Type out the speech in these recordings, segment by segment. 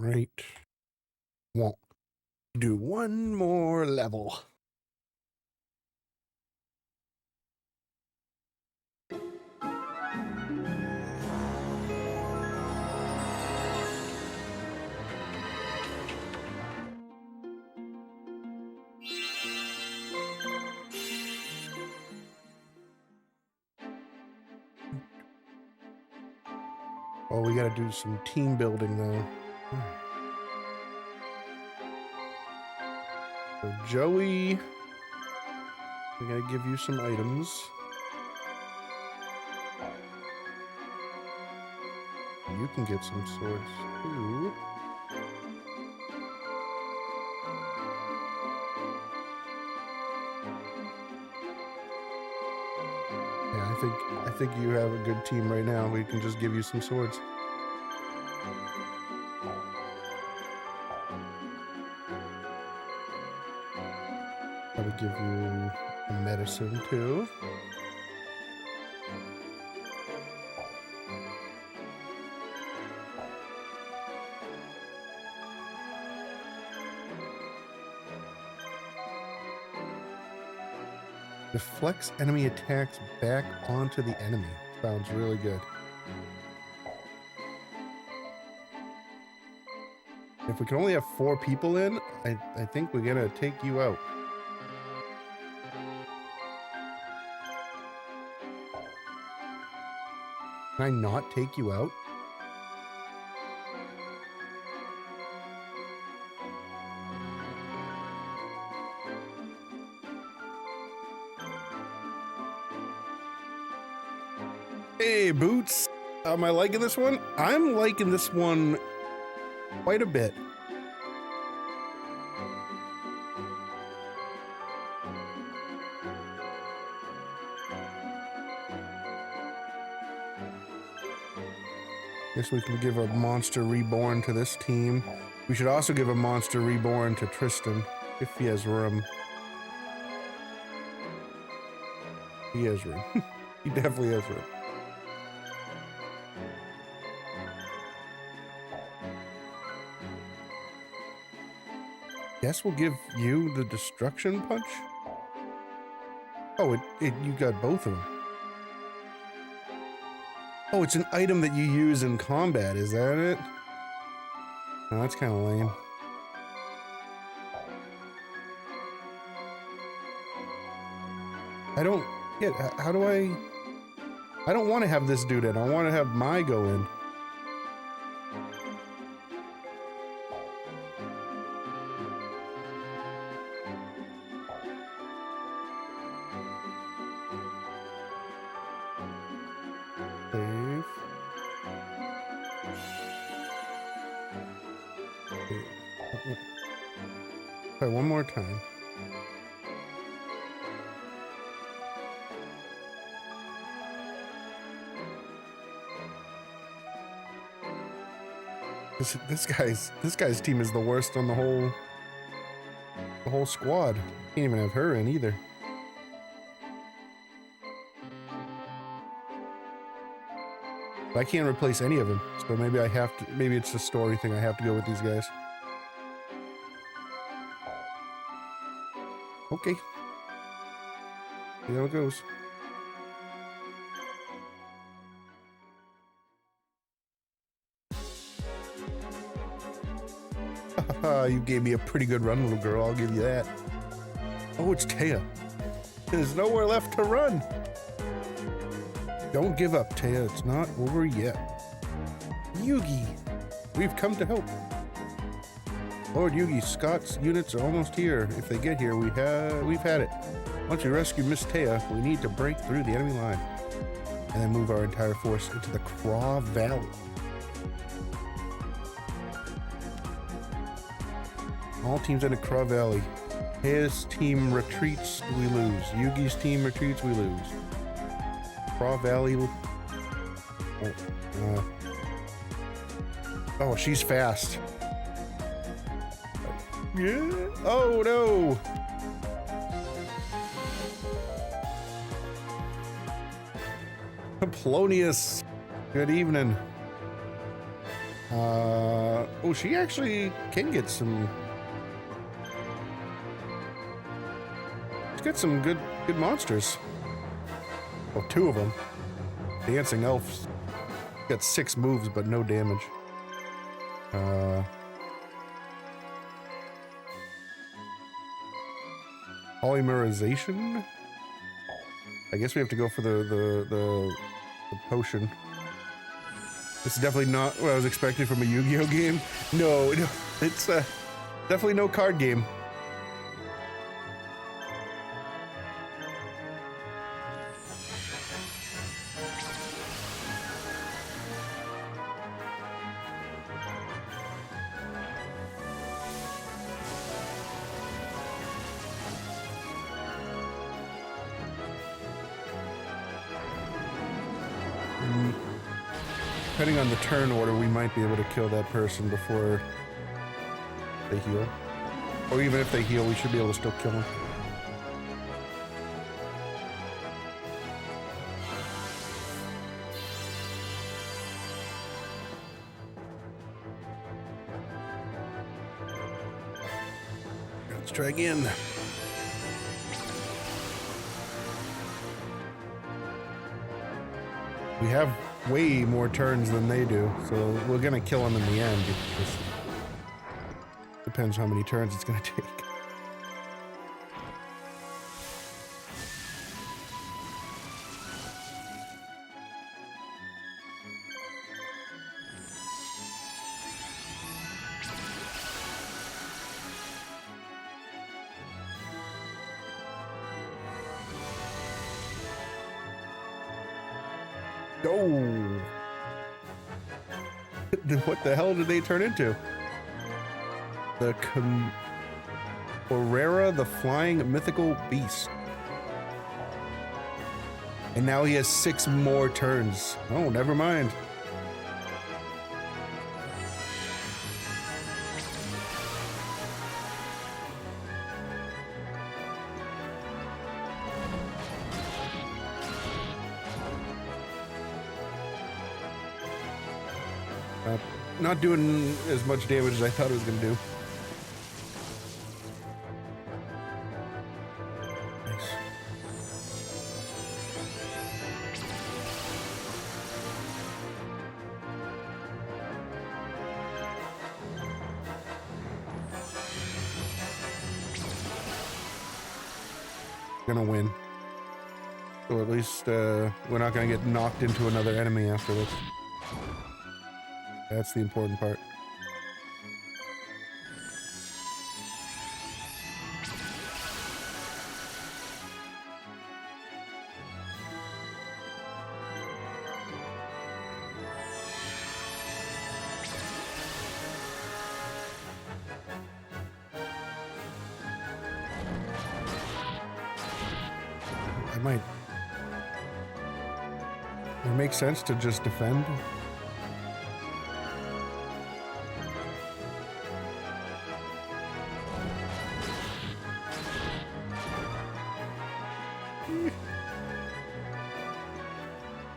right. Won't do one more level. Oh, we gotta do some team building though. So Joey, we gotta give you some items. You can get some swords too. Yeah, I think you have a good team right now. We can just give you some swords. Probably give you a medicine too. Deflects enemy attacks back onto the enemy. Sounds really good. If we can only have 4 people in, I think we're gonna take you out. Can I not take you out? Hey, Boots. Am I liking this one? I'm liking this one quite a bit. Guess we can give a monster reborn to this team. We should also give a monster reborn to Tristan, if he has room. He has room. He definitely has room. Guess we'll give you the destruction punch? Oh, you got both of them. Oh, it's an item that you use in combat, is that it? Oh, that's kind of lame. I don't get, how do I don't want to have this dude in, I want to have my go in. Try one more time. This guy's team is the worst on the whole squad. Can't even have her in either. But I can't replace any of them, so maybe I have to. Maybe it's a story thing. I have to go with these guys. Okay. See how it goes. You gave me a pretty good run, little girl. I'll give you that. Oh, it's Taya. There's nowhere left to run. Don't give up, Taya. It's not over yet. Yugi, we've come to help. Lord Yugi, Scott's units are almost here. If they get here, we've had it. Once we rescue Miss Taya, we need to break through the enemy line and then move our entire force into the Craw Valley. All teams in the Craw Valley. His team retreats, we lose. Yugi's team retreats, we lose. Craw Valley. Oh, she's fast. Yeah. Oh no. Polonius. Good evening. Oh, she actually can get some. She's got some good monsters. Well, 2 of them. Dancing elves. Got 6 moves, but no damage. Polymerization? I guess we have to go for the potion. This is definitely not what I was expecting from a Yu-Gi-Oh game. No, it's definitely no card game. Depending on the turn order, we might be able to kill that person before they heal. Or even if they heal, we should be able to still kill them. Let's try again. We have way more turns than they do, so we're gonna kill them in the end. It just depends how many turns it's gonna take. Oh! What the hell did they turn into? The Correra, the flying mythical beast. And now he has 6 more turns. Oh, never mind. Not doing as much damage as I thought it was gonna do. Nice. Gonna win. So at least we're not gonna get knocked into another enemy after this. That's the important part. I might. It makes sense to just defend.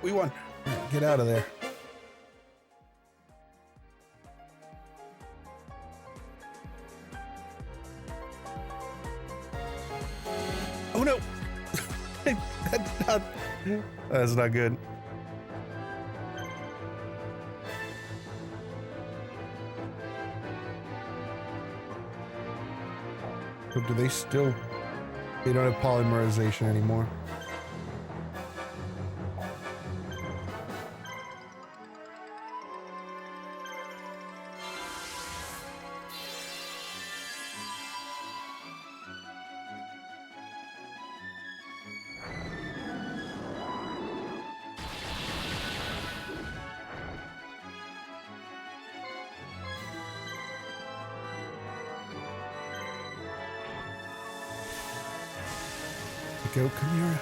We won. Get out of there. Oh no! That's not good. But do they still... They don't have polymerization anymore. Go, Chimera.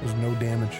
There's no damage.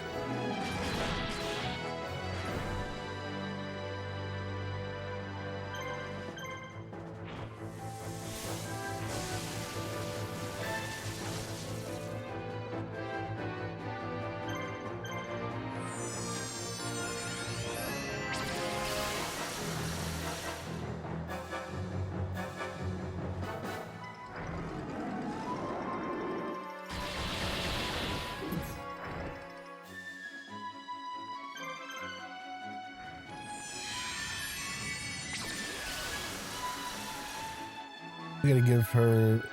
We gotta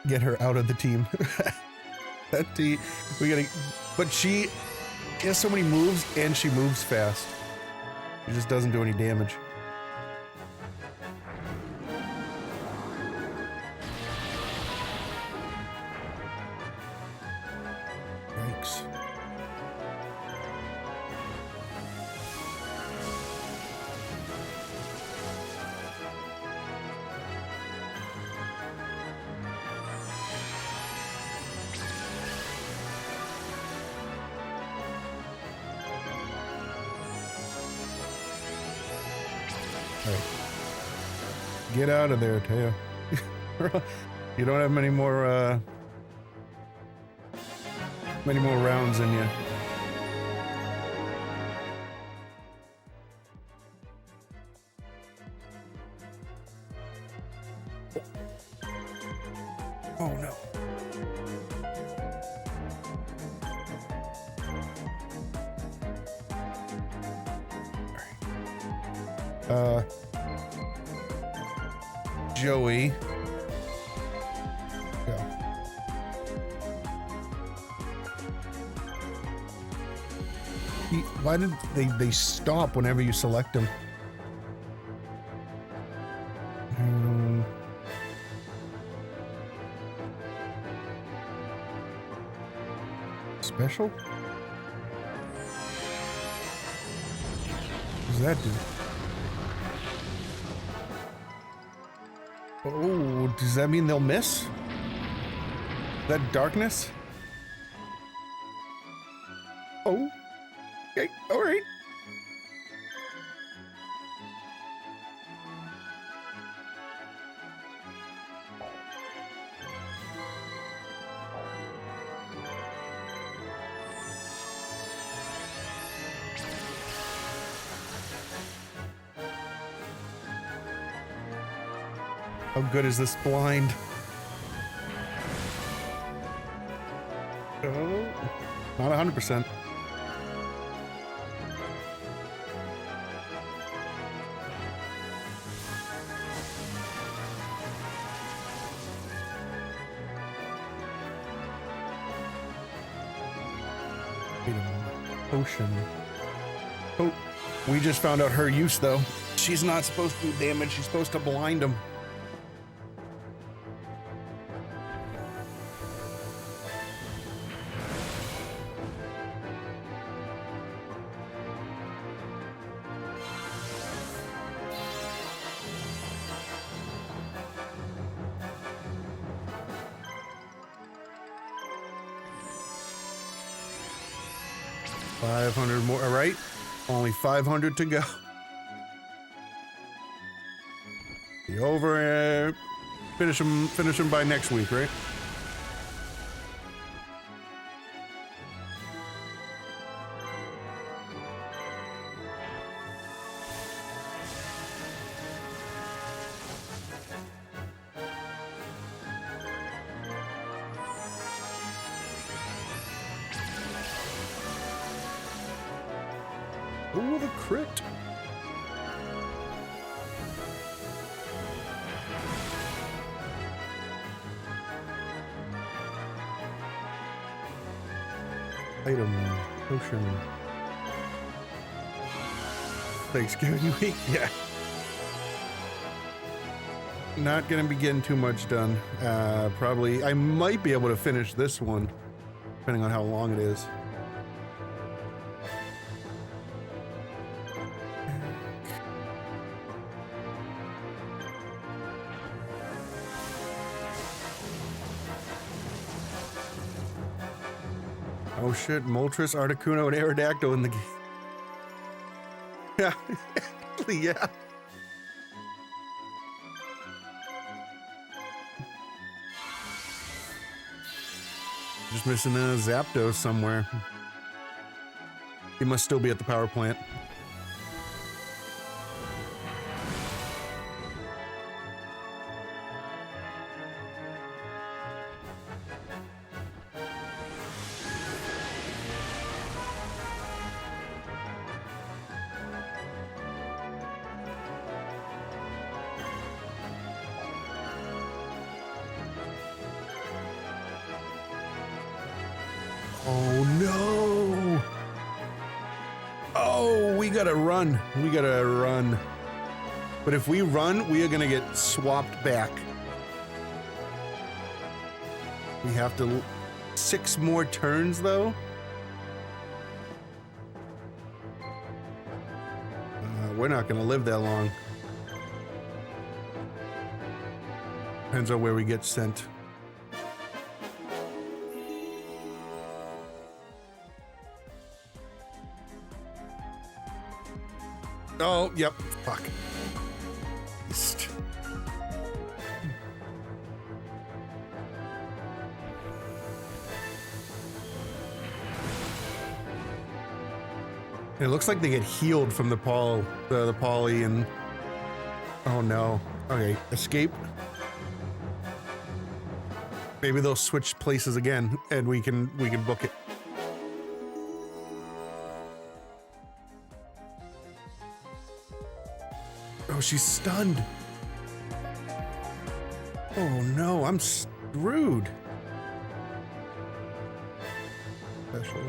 get her out of the team. But she has so many moves and she moves fast. She just doesn't do any damage. Yikes. Get out of there, Taya. You don't have many more rounds in you. Oh no. Joey. Yeah. Why did they stop whenever you select them? Special? What does that do? Oh, does that mean they'll miss? Is that darkness? Oh, okay, all right. How good is this blind? Oh, not 100%. Potion. Oh, we just found out her use though. She's not supposed to do damage, she's supposed to blind him. More, all right. Only 500 to go. Be over. Finish them by next week, right? Oh, the crit. Item, potion. Thanksgiving week, yeah. Not gonna be getting too much done. Probably, I might be able to finish this one, depending on how long it is. Oh shit, Moltres, Articuno, and Aerodactyl in the game. Yeah, actually, yeah. Just missing a Zapdos somewhere. He must still be at the power plant. Oh no! Oh, we gotta run. We gotta run. But if we run, we are gonna get swapped back. We have to 6 more turns though. We're not gonna live that long. Depends on where we get sent. Oh, yep. Fuck. East. It looks like they get healed from the poly and... Oh no. Okay, escape. Maybe they'll switch places again and we can book it. Oh, she's stunned. Oh no, I'm screwed. Special.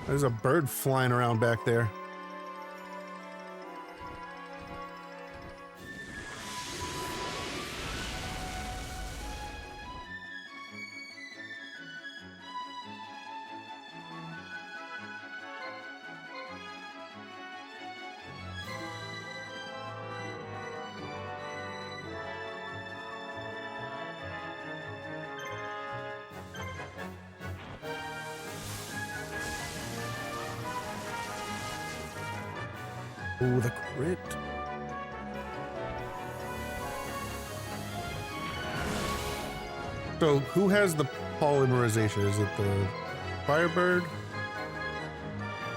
There's a bird flying around back there. Oh, the crit. So, who has the polymerization? Is it the Firebird?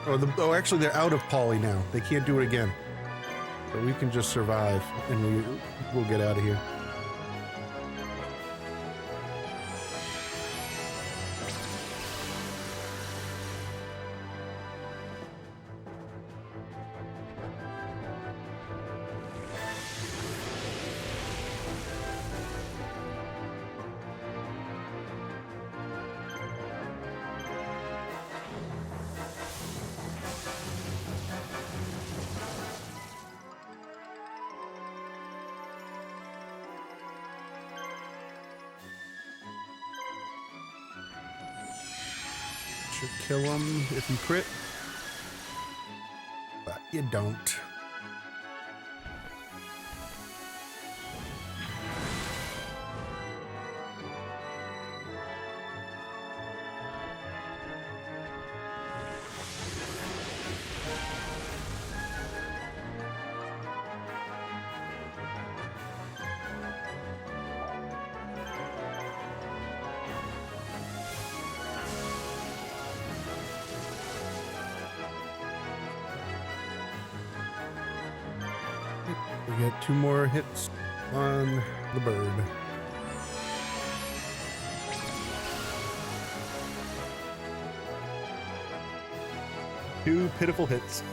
Oh, actually, they're out of poly now. They can't do it again. So we can just survive, and we'll get out of here. Should kill him if you crit, but you don't. We get 2 more hits on the bird. 2 pitiful hits.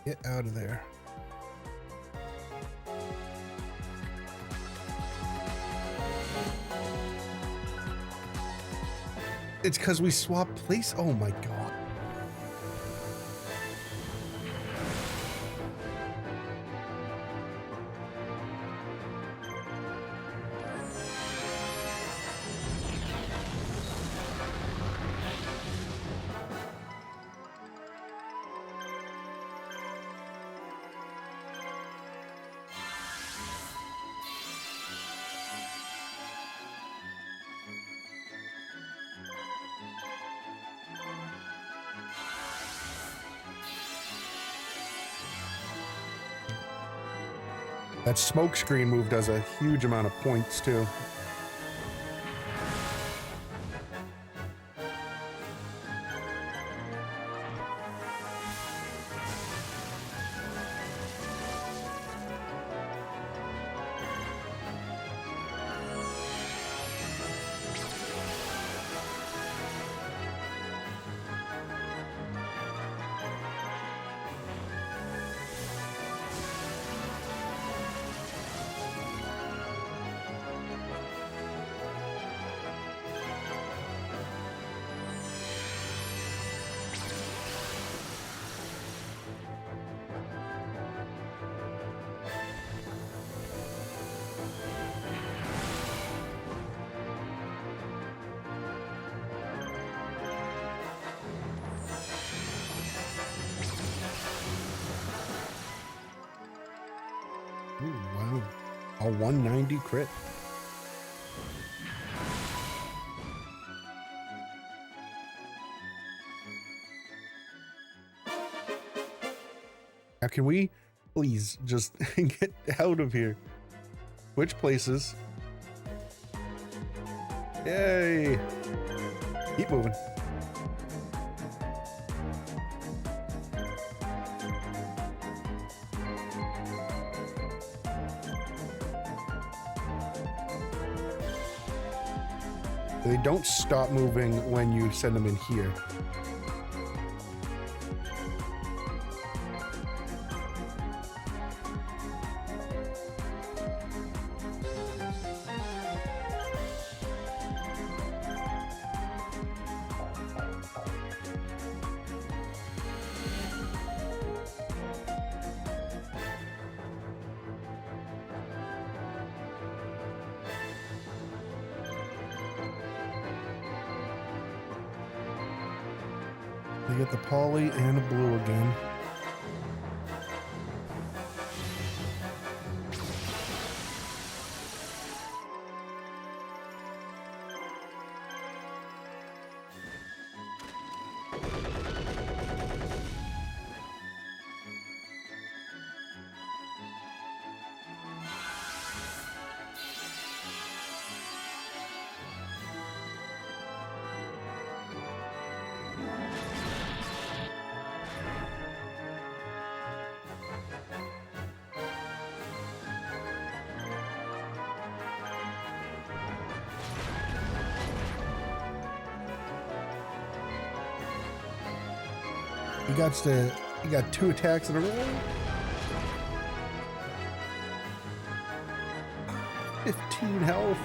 Get out of there. It's because we swapped place. Oh my god. That smoke screen move does a huge amount of points too. Ooh, wow. A 190 crit. Now can we please just get out of here? Which places? Yay! Keep moving. They don't stop moving when you send them in here. They get the poly and a blue again. He got 2 attacks in a row. 15 health.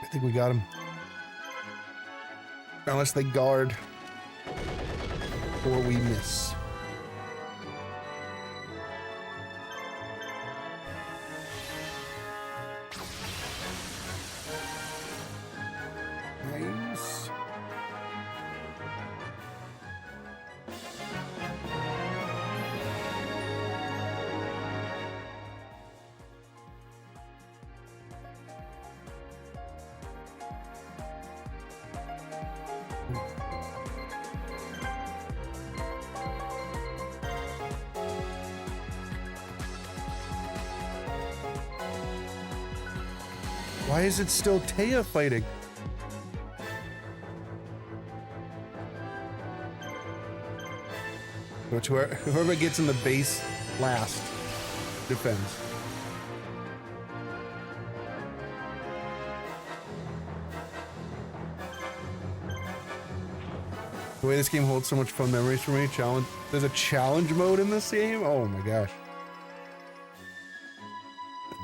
I think we got him. Unless they guard. Or we miss. Nice. Why is it still Taya fighting? Which whoever gets in the base last defends. The way this game holds so much fun memories for me. There's a challenge mode in this game? Oh my gosh.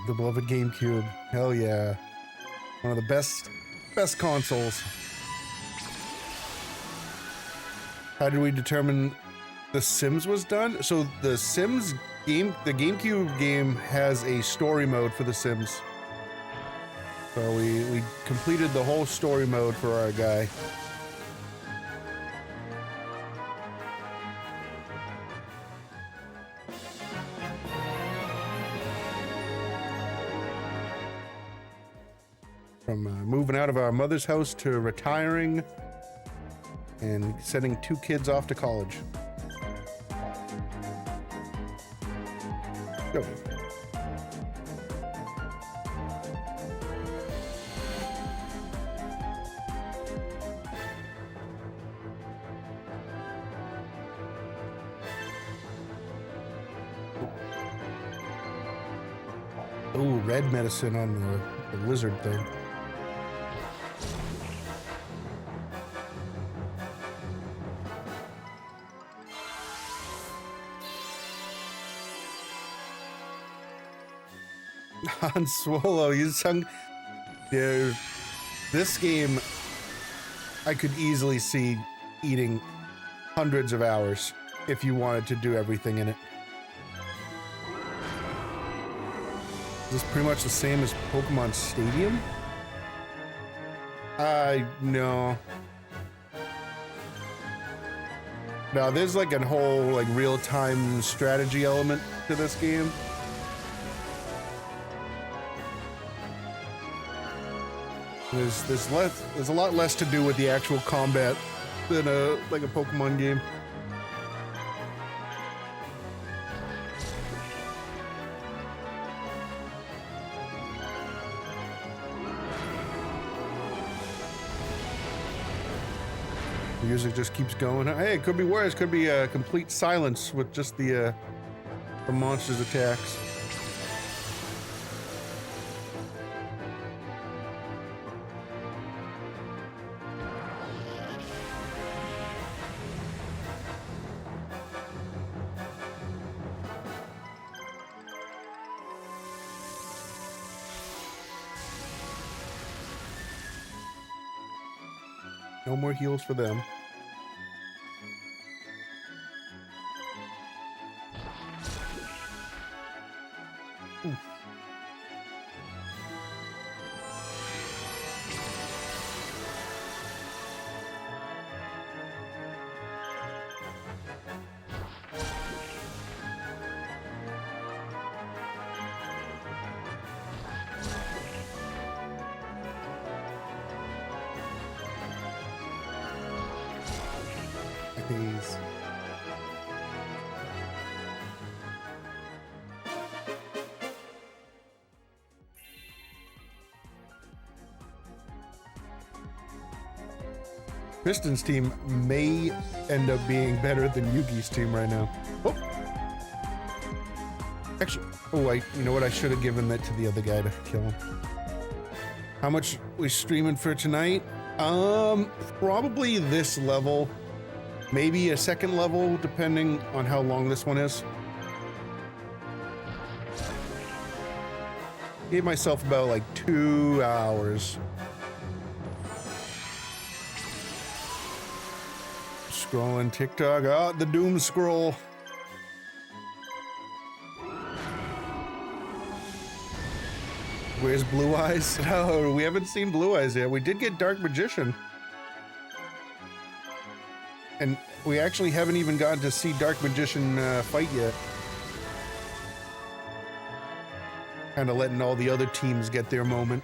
The beloved GameCube. Hell yeah. One of the best consoles. How did we determine The Sims was done? So the Sims game, the GameCube game has a story mode for The Sims. So we completed the whole story mode for our guy. From moving out of our mother's house to retiring and sending 2 kids off to college. Go. Ooh, red medicine on the lizard thing. Han Swallow, you sung. Dude, this game, I could easily see eating hundreds of hours if you wanted to do everything in it. Is this pretty much the same as Pokemon Stadium? No. No, there's like a whole like real-time strategy element to this game. There's a lot less to do with the actual combat than like a Pokemon game. The music just keeps going. Hey, it could be worse. It could be a complete silence with just the monster's attacks. No more heals for them. Oof. Please. Kristen's team may end up being better than Yugi's team right now. Oh. Actually, you know what? I should have given that to the other guy to kill him. How much we streaming for tonight? Probably this level. Maybe a second level, depending on how long this one is. Gave myself about like 2 hours. Scrolling TikTok. Oh, the doom scroll. Where's Blue Eyes? Oh, we haven't seen Blue Eyes yet. We did get Dark Magician. And we actually haven't even gotten to see Dark Magician fight yet. Kind of letting all the other teams get their moment.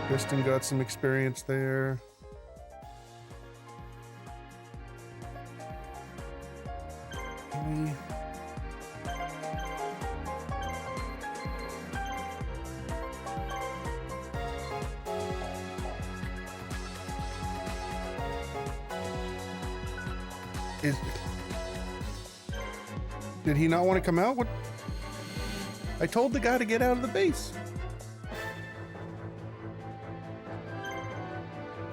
Kristen got some experience there. We... Did he not want to come out? What? I told the guy to get out of the base.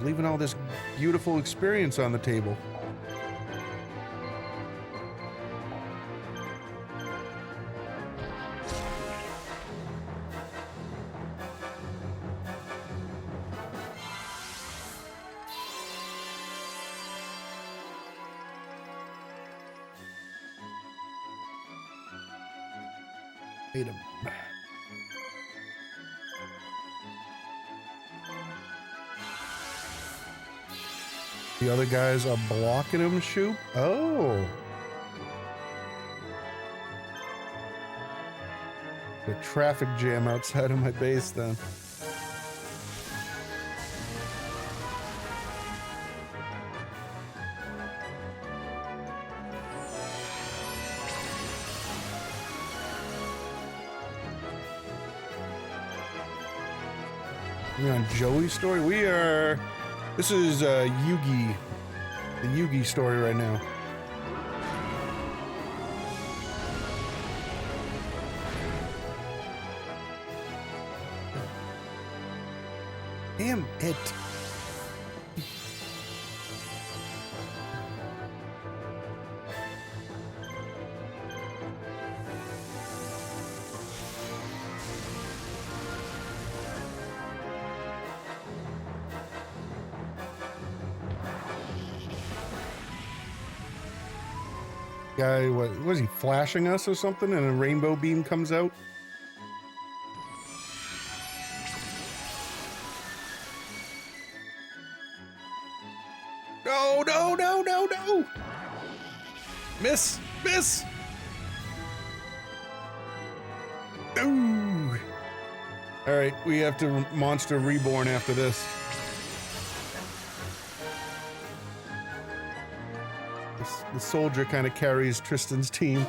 Leaving all this beautiful experience on the table. Hate him. The other guys are blocking him, shoot? Oh. The traffic jam outside of my base then. We're on Joey's story. This is Yugi, the Yugi story right now. Damn it. Guy, what was he flashing us or something and a rainbow beam comes out? No, no, no, no, no! Miss! Miss! No! Alright, we have to monster reborn after this. The soldier kind of carries Tristan's team.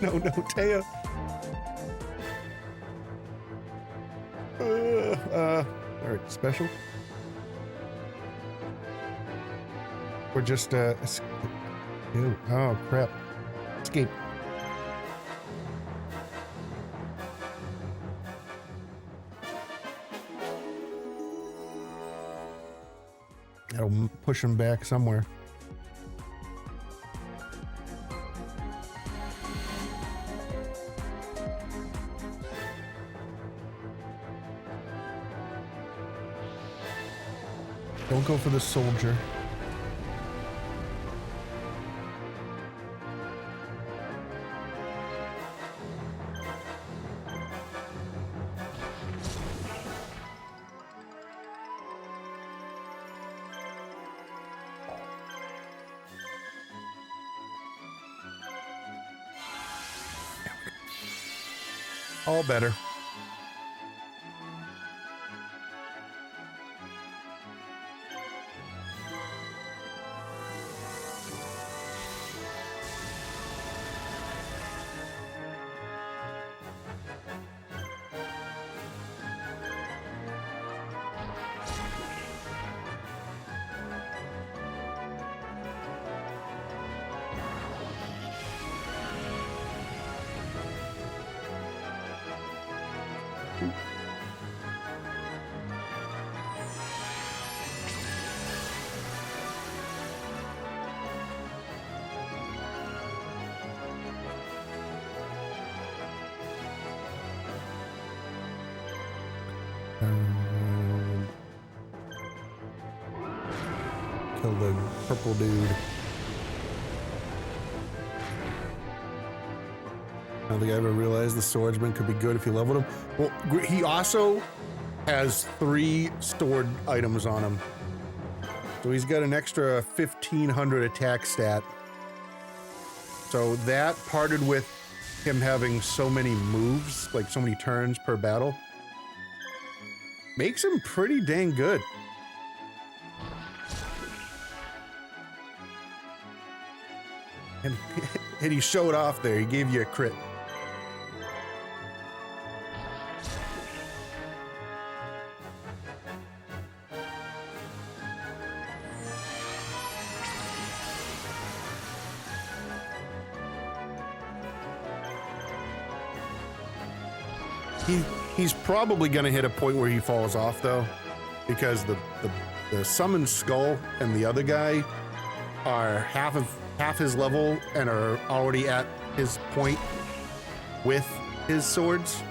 No, no, Taya. All right, special. Or just, ew, oh, crap. Escape. That'll push him back somewhere. Don't go for the soldier. All better. Kill the purple dude. I don't think I ever realized the swordsman could be good if you leveled him. Well, he also has 3 stored items on him. So he's got an extra 1500 attack stat. So that parted with him having so many moves, like so many turns per battle, makes him pretty dang good. And he showed off there. He gave you a crit. He's probably going to hit a point where he falls off, though, because the summoned skull and the other guy are half his level and are already at his point with his swords.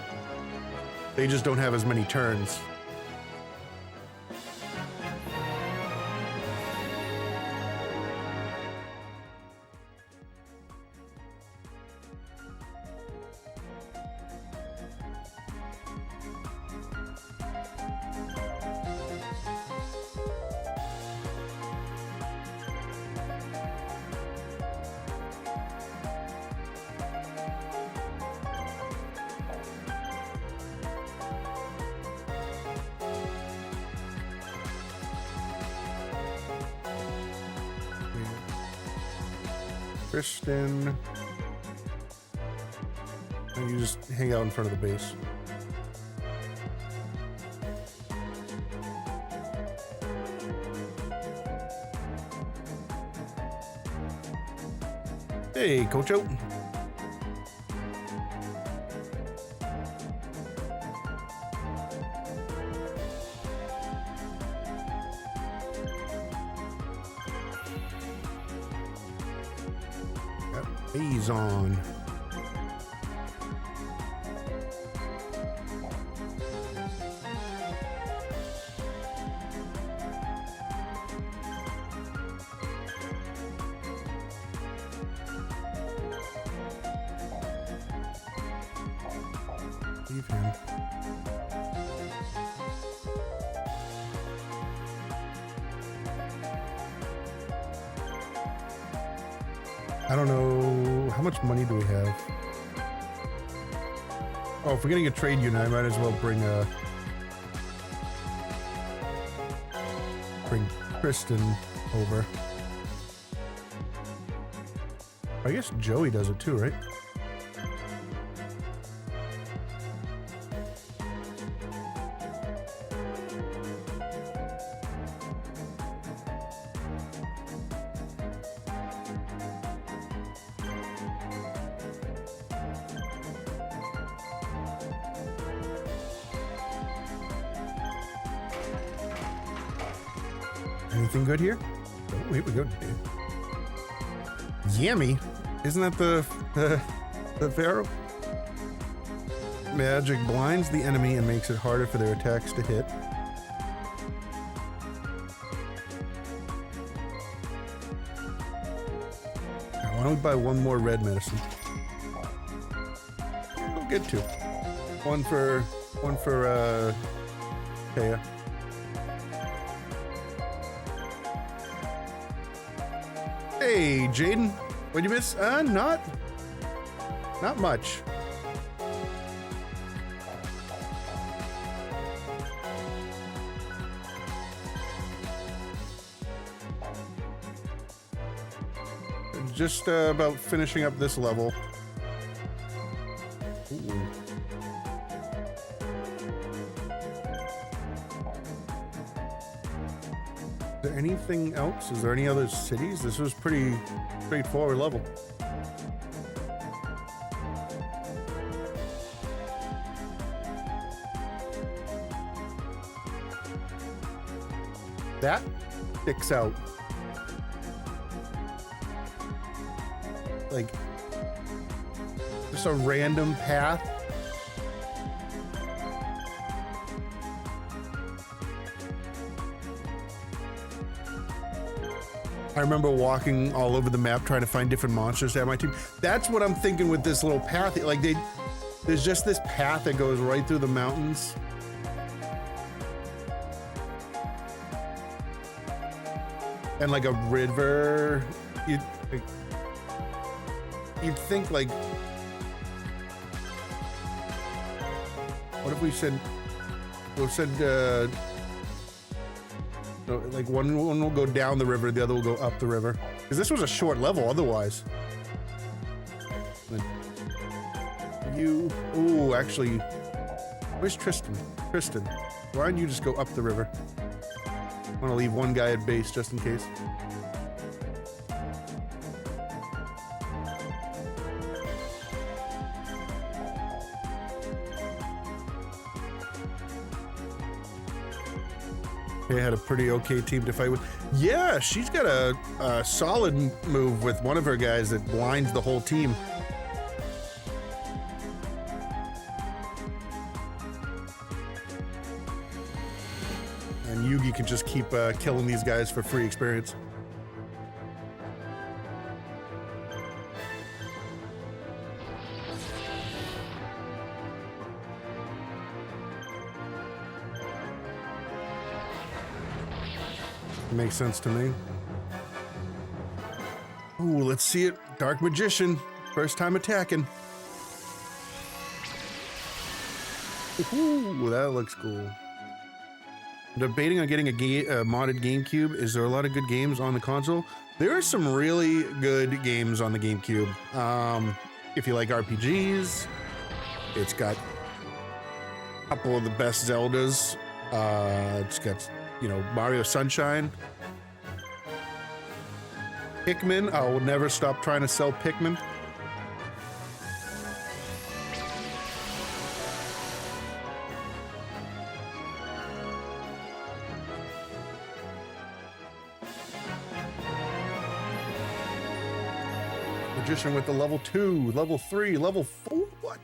They just don't have as many turns. Kristen. And you just hang out in front of the base. Hey, Coach-O. He's on. Leave him. I don't know. How much money do we have? Oh, if we're getting a trade unit, I might as well bring Kristen over. I guess Joey does it too, right? Anything good here? Oh, here we go. Yummy. Isn't that the pharaoh? Magic blinds the enemy and makes it harder for their attacks to hit. Now, why don't we buy one more red medicine? We'll get two. One for Taya. Hey, Jaden. What'd you miss? Not much. Just about finishing up this level. Ooh. Is there anything else? Is there any other cities? This was pretty straightforward level. That sticks out. Like, just a random path. I remember walking all over the map trying to find different monsters to have my team. That's what I'm thinking with this little path. Like, there's just this path that goes right through the mountains. And like a river. You'd think like What if we said, like one will go down the river, the other will go up the river. Because this was a short level otherwise. Ooh, actually, where's Tristan? Tristan, why don't you just go up the river? I want to leave one guy at base just in case. They had a pretty okay team to fight with. Yeah, she's got a solid move with one of her guys that blinds the whole team. And Yugi can just keep killing these guys for free experience. Makes sense to me. Ooh, let's see it. Dark Magician. First time attacking. Ooh, that looks cool. I'm debating on getting a modded GameCube. Is there a lot of good games on the console? There are some really good games on the GameCube. If you like RPGs, it's got a couple of the best Zeldas. It's got, you know, Mario Sunshine. Pikmin. I will never stop trying to sell Pikmin. Magician with the level 2, level 3, level 4. What?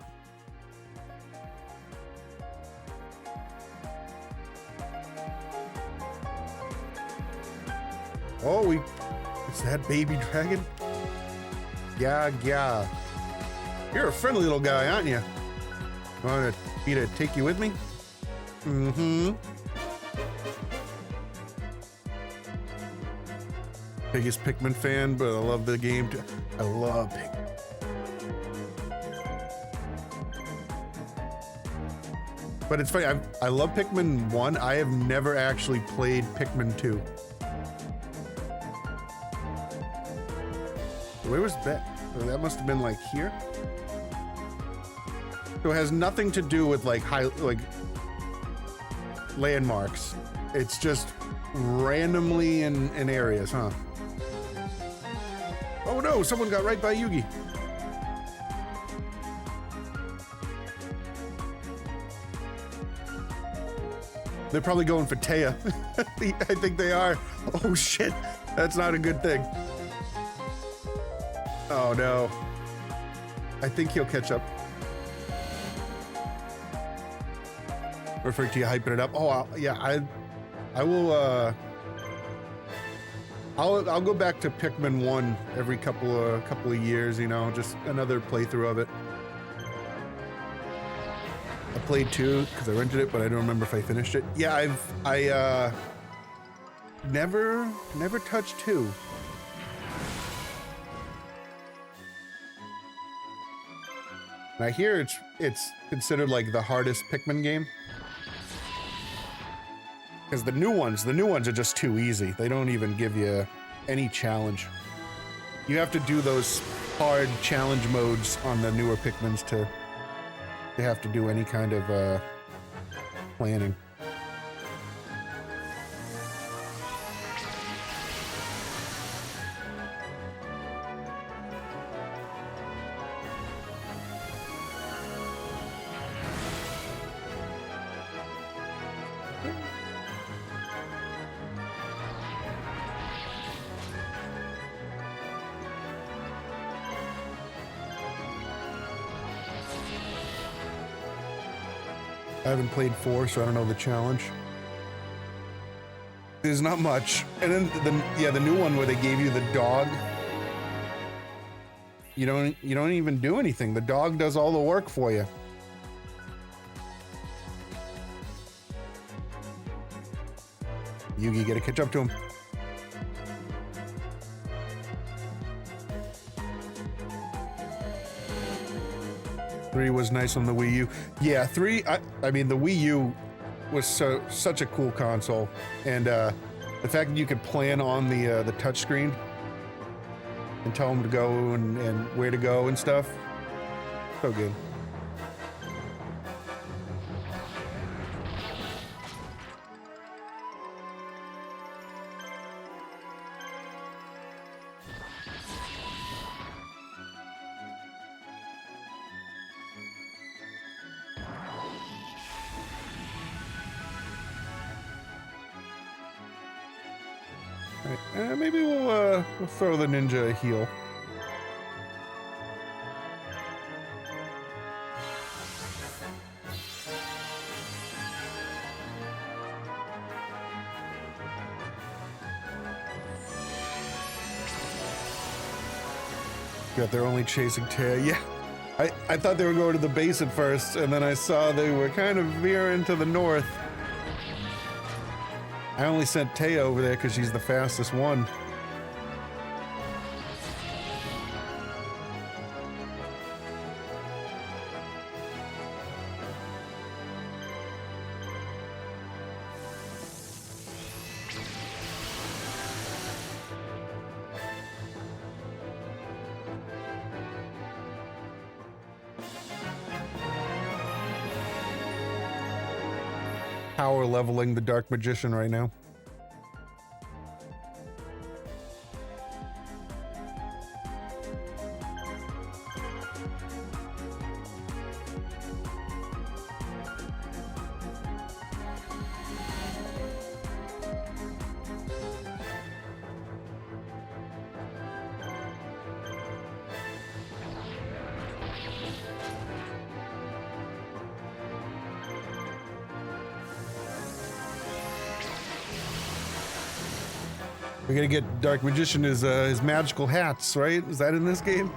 Oh, is that baby dragon? Yeah. You're a friendly little guy, aren't you? Want me to take you with me? Mm-hmm. Biggest Pikmin fan, but I love the game too. I love Pikmin. But it's funny, I love Pikmin 1. I have never actually played Pikmin 2. Where was that? Oh, that must have been like here. So it has nothing to do with like landmarks. It's just randomly in areas, huh? Oh no, someone got right by Yugi. They're probably going for Taya. I think they are. Oh shit, that's not a good thing. Oh no. I think he'll catch up. Refer to you hyping it up. Oh yeah, I will I'll go back to Pikmin 1 every couple of years, you know, just another playthrough of it. I played 2 because I rented it, but I don't remember if I finished it. Yeah, I never touched 2. And I hear it's considered like the hardest Pikmin game. Because the new ones are just too easy. They don't even give you any challenge. You have to do those hard challenge modes on the newer Pikmins to have to do any kind of planning. I haven't played 4, so I don't know the challenge. There's not much. And then the new one where they gave you the dog. You don't even do anything. The dog does all the work for you. Yugi, gotta catch up to him. 3 was nice on the Wii U. Yeah, 3, I mean, the Wii U was such a cool console. And the fact that you could plan on the touchscreen and tell them to go and where to go and stuff, so good. Maybe we'll throw the ninja a heal. God, they're only chasing Taya. Yeah, I thought they were going to the base at first, and then I saw they were kind of veering to the north. I only sent Taya over there because she's the fastest one. Power leveling the Dark Magician right now. We're gonna get Dark Magician his magical hats, right? Is that in this game?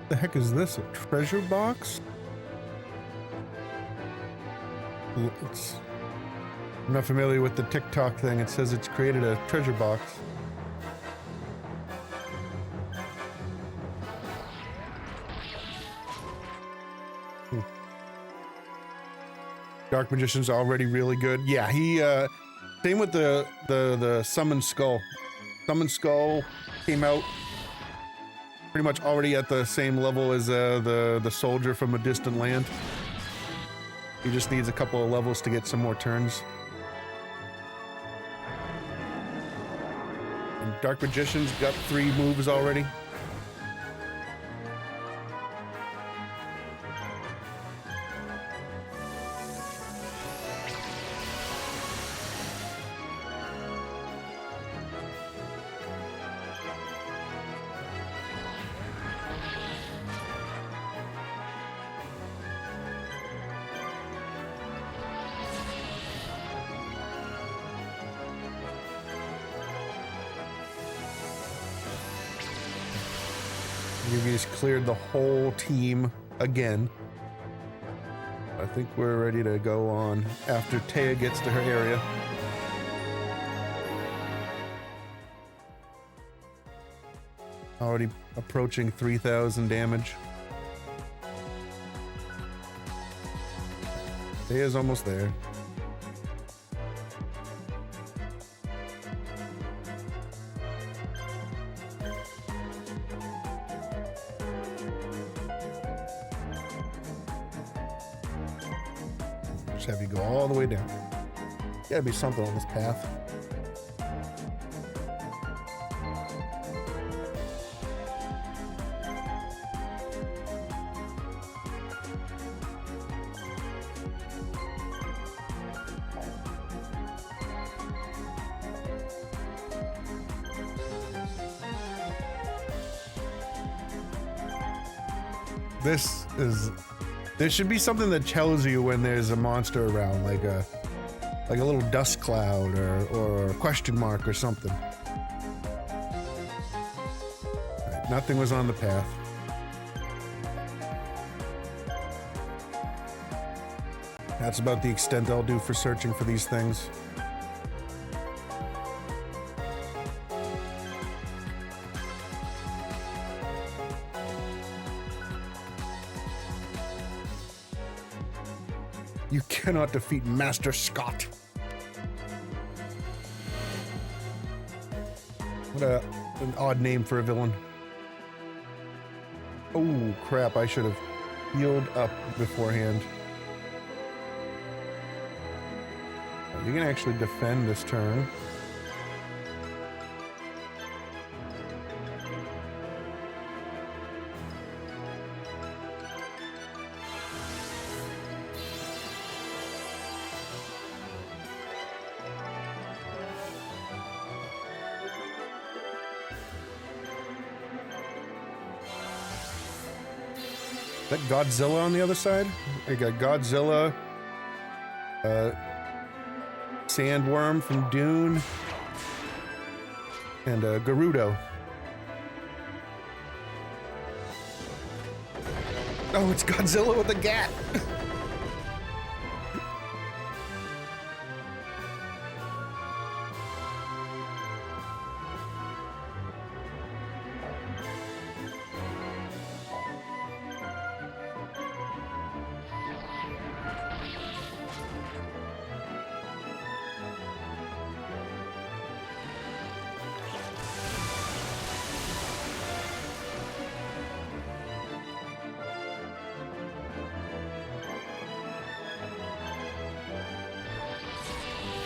The heck is this? A treasure box? I'm not familiar with the TikTok thing. It says it's created a treasure box. Dark Magician's already really good. Yeah, he same with the Summon Skull. Summon Skull came out pretty much already at the same level as the soldier from a distant land. He just needs a couple of levels to get some more turns. And Dark Magician's got 3 moves already. Yugi's cleared the whole team again. I think we're ready to go on after Taya gets to her area. Already approaching 3,000 damage. Day is almost there. Just have you go all the way down. Gotta be something on this path. There should be something that tells you when there's a monster around, like a little dust cloud or a question mark or something. Right, nothing was on the path. That's about the extent I'll do for searching for these things. You cannot defeat Master Scott. What an odd name for a villain. Oh crap, I should have healed up beforehand. You can actually defend this turn. Is that Godzilla on the other side? We got Godzilla, Sandworm from Dune, and Gerudo. Oh, it's Godzilla with a gat!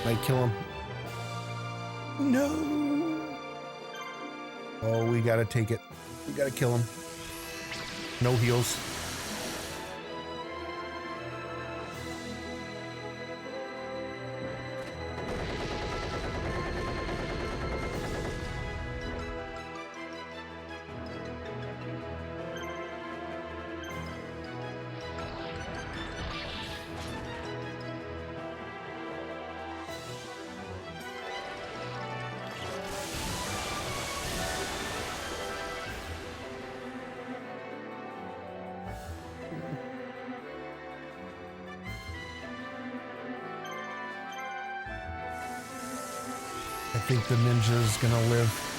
Might kill him. No! Oh, we gotta take it. We gotta kill him. No heals. I think the ninja's gonna live.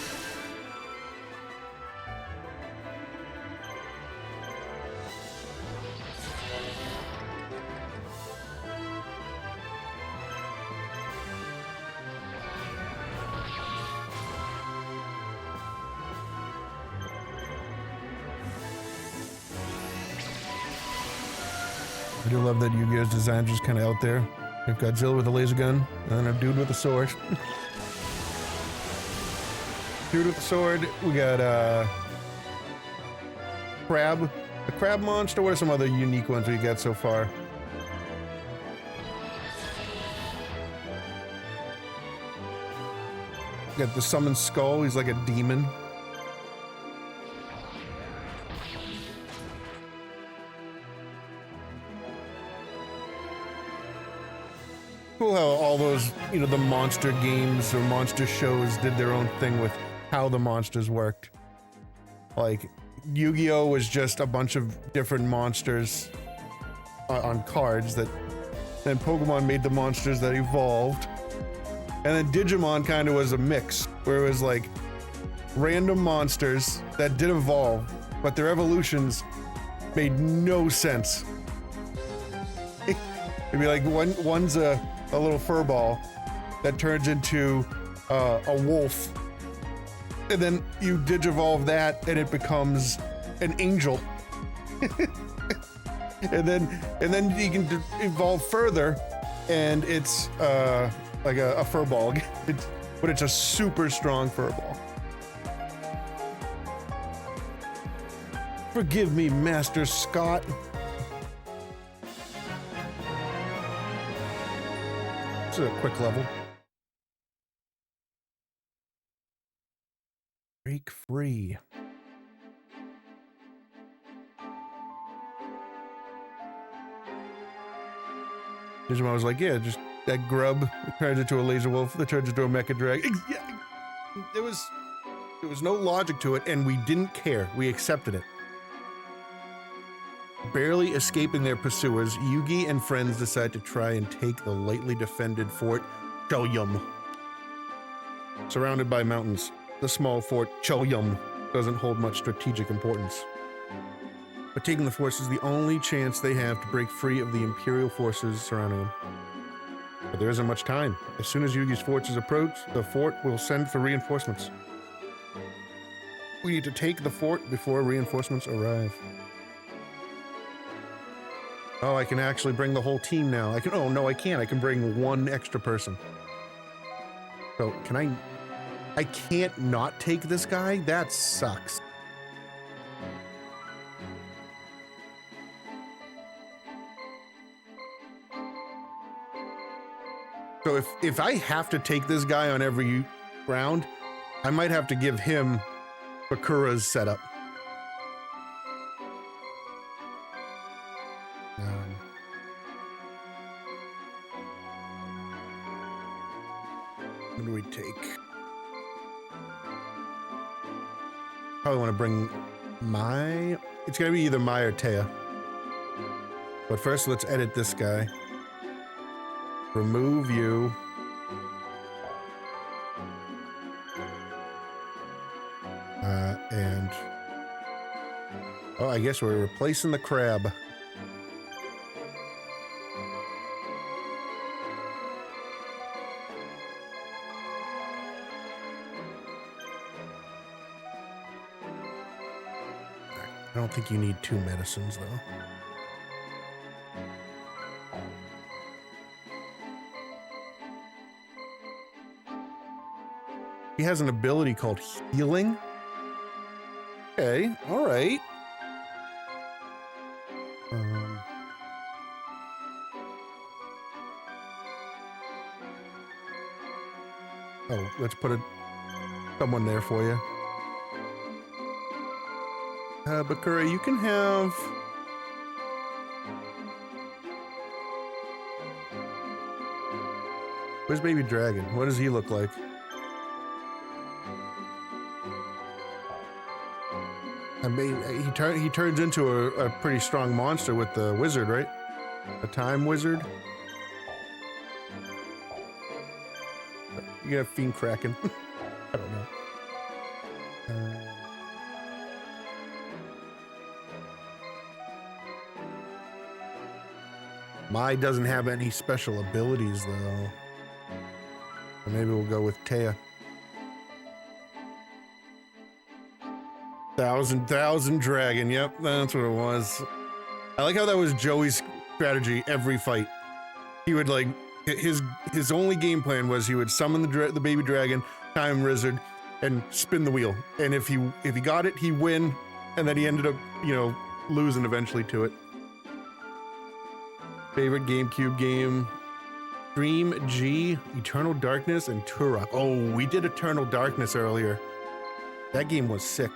I do love that Yu-Gi-Oh's design just kind of out there. We've got Godzilla with a laser gun, and a dude with a sword. Dude with the sword. We got a crab monster. What are some other unique ones we got so far? Got the summoned skull. He's like a demon. Cool how all those, you know, the monster games or monster shows did their own thing with how the monsters worked. Like, Yu-Gi-Oh was just a bunch of different monsters on cards that then Pokemon made the monsters that evolved. And then Digimon kind of was a mix, where it was like random monsters that did evolve, but their evolutions made no sense. It'd be like one's a little fur ball that turns into a wolf, and then you digivolve that, and it becomes an angel. and then you can evolve further, and it's like a fur ball, but it's a super strong fur ball. Forgive me, Master Scott. This is a quick level. Break free. Digimon was like, yeah, just that grub turns into a laser wolf, that turns into a mecha dragon. Yeah, there was no logic to it, and we didn't care. We accepted it. Barely escaping their pursuers, Yugi and friends decide to try and take the lightly defended Fort Cholyum. Surrounded by mountains, the small Fort Cholyum doesn't hold much strategic importance. But taking the forts is the only chance they have to break free of the Imperial forces surrounding them. But there isn't much time. As soon as Yugi's forces approach, the fort will send for reinforcements. We need to take the fort before reinforcements arrive. Oh, I can actually bring the whole team now. Oh no, I can't. I can bring one extra person. So can I can't not take this guy? That sucks. So if I have to take this guy on every round, I might have to give him Bakura's setup. What do we take? Probably want to bring Mai. It's gonna be either Mai or Taya. But first, let's edit this guy. Remove you. And oh, I guess we're replacing the crab. I don't think you need 2 medicines, though. He has an ability called healing. Okay, all right. Oh, let's put someone there for you. Bakura, you can have... Where's Baby Dragon? What does he look like? I mean, he turns into a pretty strong monster with the wizard, right? A time wizard. You got Fiend Kraken. I don't know. Mai doesn't have any special abilities, though. So maybe we'll go with Taya. Thousand dragon. Yep, that's what it was. I like how that was Joey's strategy every fight. He would like his only game plan was he would summon the baby dragon, time wizard, and spin the wheel. And if he got it, he'd win. And then he ended up, losing eventually to it. Favorite GameCube game? Dream G, Eternal Darkness, and Turok. Oh, we did Eternal Darkness earlier. That game was sick.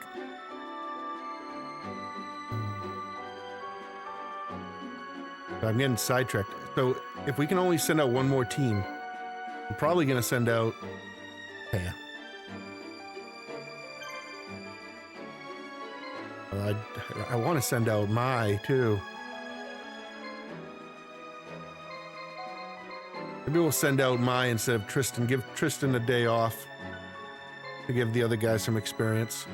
I'm getting sidetracked. So if we can only send out one more team, I'm probably going to send out Taya. I want to send out Mai too. Maybe we'll send out Mai instead of Tristan. Give Tristan a day off to give the other guys some experience.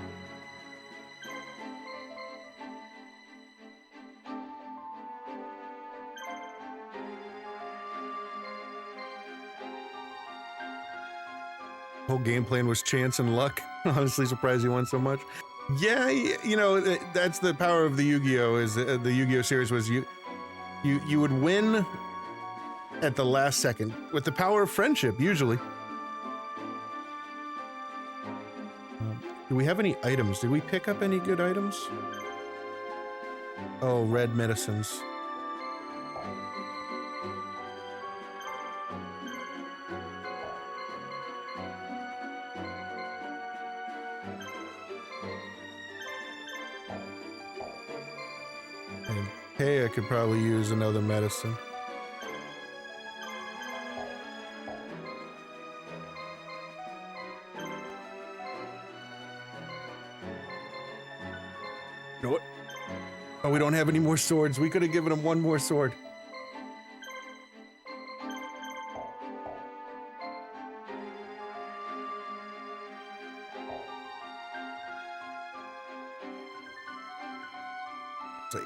whole game plan was chance and luck. Honestly, surprised you won so much. Yeah, you know, that's the power of the Yu-Gi-Oh! Is the Yu-Gi-Oh! Series was you would win at the last second with the power of friendship, usually. Do we have any items? Did we pick up any good items? Oh, red medicines. And hey, I could probably use another medicine. You know what? Oh, we don't have any more swords. We could have given him one more sword. Save.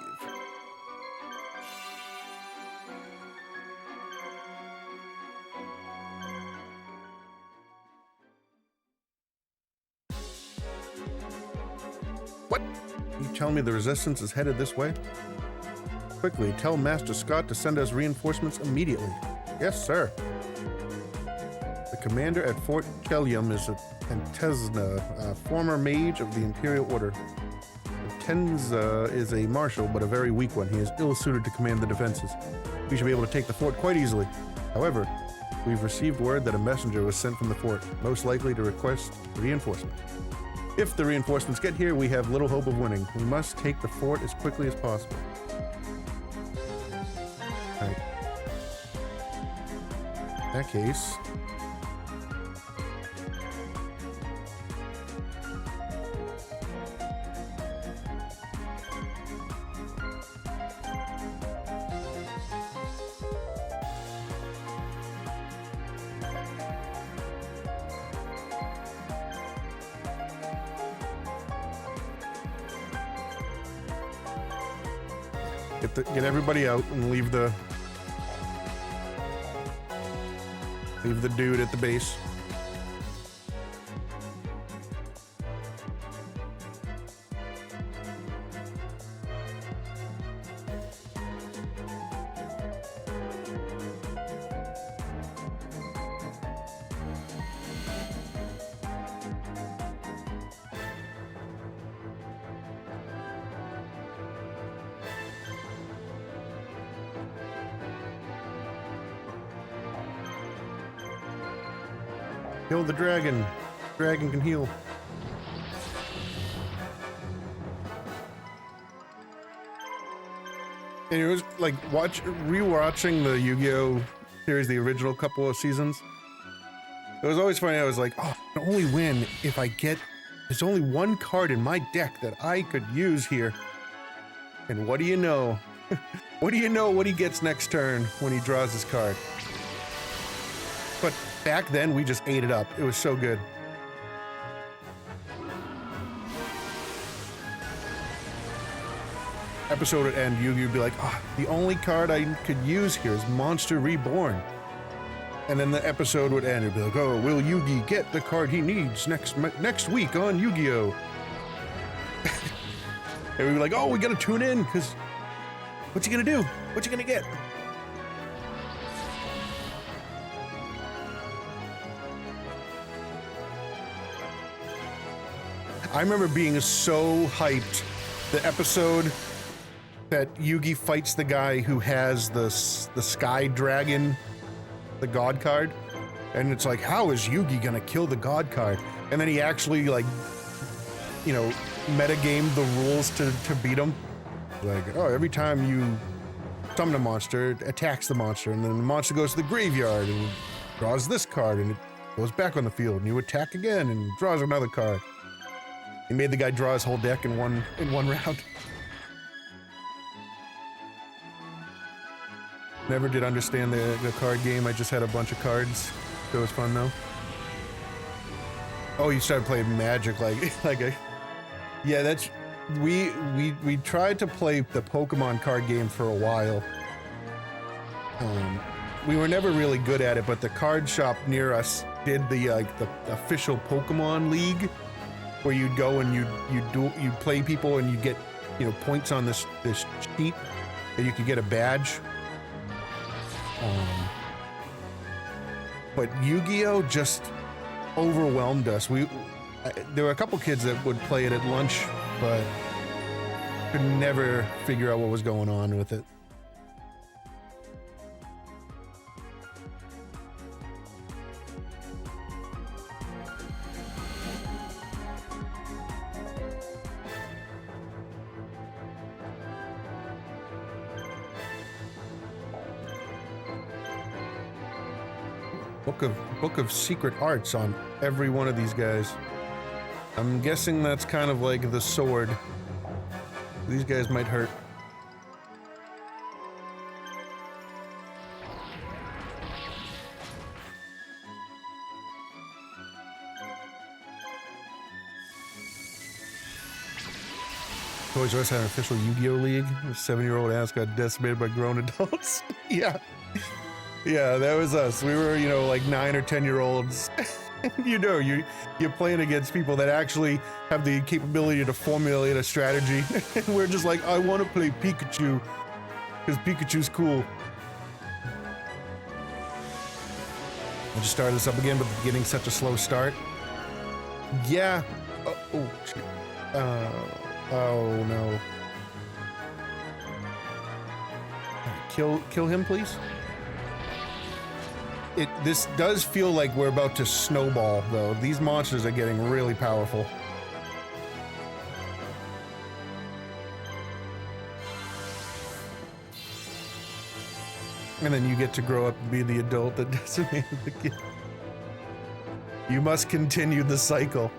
What? You tell me the resistance is headed this way? Quickly, tell Master Scott to send us reinforcements immediately. Yes, sir. The commander at Fort Chelium is a Tenzna, a former mage of the Imperial Order. Tenza is a marshal, but a very weak one. He is ill-suited to command the defenses. We should be able to take the fort quite easily. However, we've received word that a messenger was sent from the fort, most likely to request reinforcement. If the reinforcements get here, we have little hope of winning. We must take the fort as quickly as possible. Alright. In that case... Get everybody out and leave the dude at the base. Kill the dragon. Dragon can heal. And it was like rewatching the Yu-Gi-Oh! Series, the original couple of seasons. It was always funny. I was like, oh, I can only win if I get... There's only one card in my deck that I could use here. And what do you know? What do you know what he gets next turn when he draws his card? But back then, we just ate it up. It was so good. Episode would end, Yugi would be like, oh, the only card I could use here is Monster Reborn. And then the episode would end. It'd be like, oh, will Yugi get the card he needs next week on Yu-Gi-Oh? And we'd be like, oh, we gotta tune in, because what's he gonna do? What's he gonna get? I remember being so hyped. The episode that Yugi fights the guy who has the Sky Dragon, the God card, and it's like, how is Yugi gonna kill the God card? And then he actually, like, you know, metagame the rules to beat him. Like, oh, every time you summon a monster, it attacks the monster, and then the monster goes to the graveyard and draws this card, and it goes back on the field, and you attack again and draws another card. He made the guy draw his whole deck in one round. Never did understand the card game. I just had a bunch of cards. It was fun though. Oh, you started playing Magic yeah, that's we tried to play the Pokemon card game for a while. We were never really good at it, but the card shop near us did the like the official Pokemon League, where you'd go and you'd play people and you'd get, you know, points on this sheet that you could get a badge. But Yu-Gi-Oh just overwhelmed us. There were a couple kids that would play it at lunch, but could never figure out what was going on with it. Book of secret arts on every one of these guys. I'm guessing that's kind of like the sword. These guys might hurt. Toys R Us had an official Yu-Gi-Oh league. A 7-year-old ass got decimated by grown adults. Yeah. Yeah, that was us. We were, you know, like 9 or 10-year-olds. You know, you're playing against people that actually have the capability to formulate a strategy. And we're just like, I want to play Pikachu because Pikachu's cool. I'll just start this up again, but getting such a slow start. Yeah. Oh, shit. Oh no. Kill him, please. This does feel like we're about to snowball, though. These monsters are getting really powerful. And then you get to grow up and be the adult that decimated the kid. You must continue the cycle.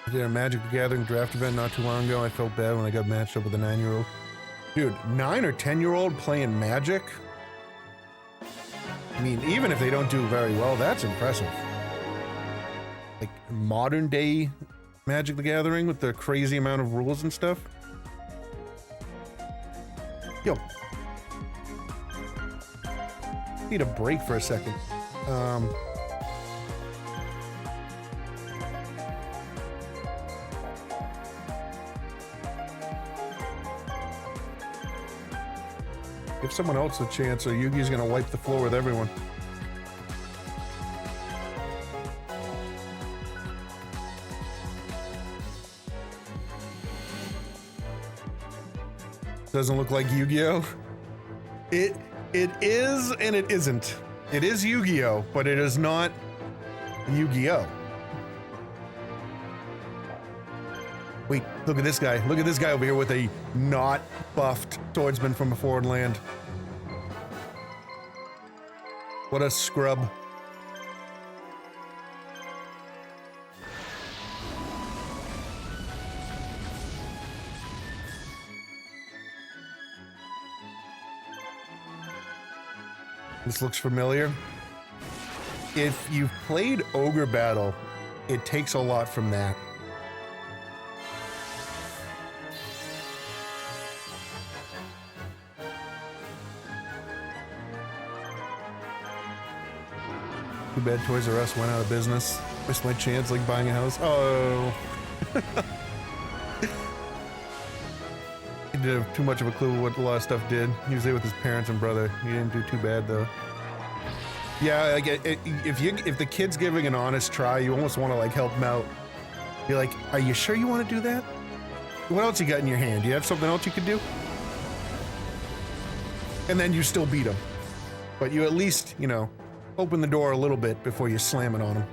I did a Magic the Gathering draft event not too long ago. I felt bad when I got matched up with a 9-year-old. Dude, 9 or 10-year-old playing Magic? I mean, even if they don't do very well, that's impressive. Like, modern day Magic the Gathering with the crazy amount of rules and stuff. Yo. Need a break for a second. Give someone else a chance or Yugi's gonna wipe the floor with everyone. Doesn't look like Yu-Gi-Oh! It is and it isn't. It is Yu-Gi-Oh! But it is not Yu-Gi-Oh! Wait, look at this guy. Look at this guy over here with a not buffed swordsman from a foreign land. What a scrub. This looks familiar. If you've played Ogre Battle, it takes a lot from that. Too bad Toys R Us went out of business. Missed my chance like buying a house. Oh. He didn't have too much of a clue what a lot of stuff did. He was there with his parents and brother. He didn't do too bad though. Yeah, like if the kid's giving an honest try, you almost want to like help him out. You're like, are you sure you want to do that? What else you got in your hand? Do you have something else you could do? And then you still beat him. But you at least, you know, open the door a little bit before you slam it on him.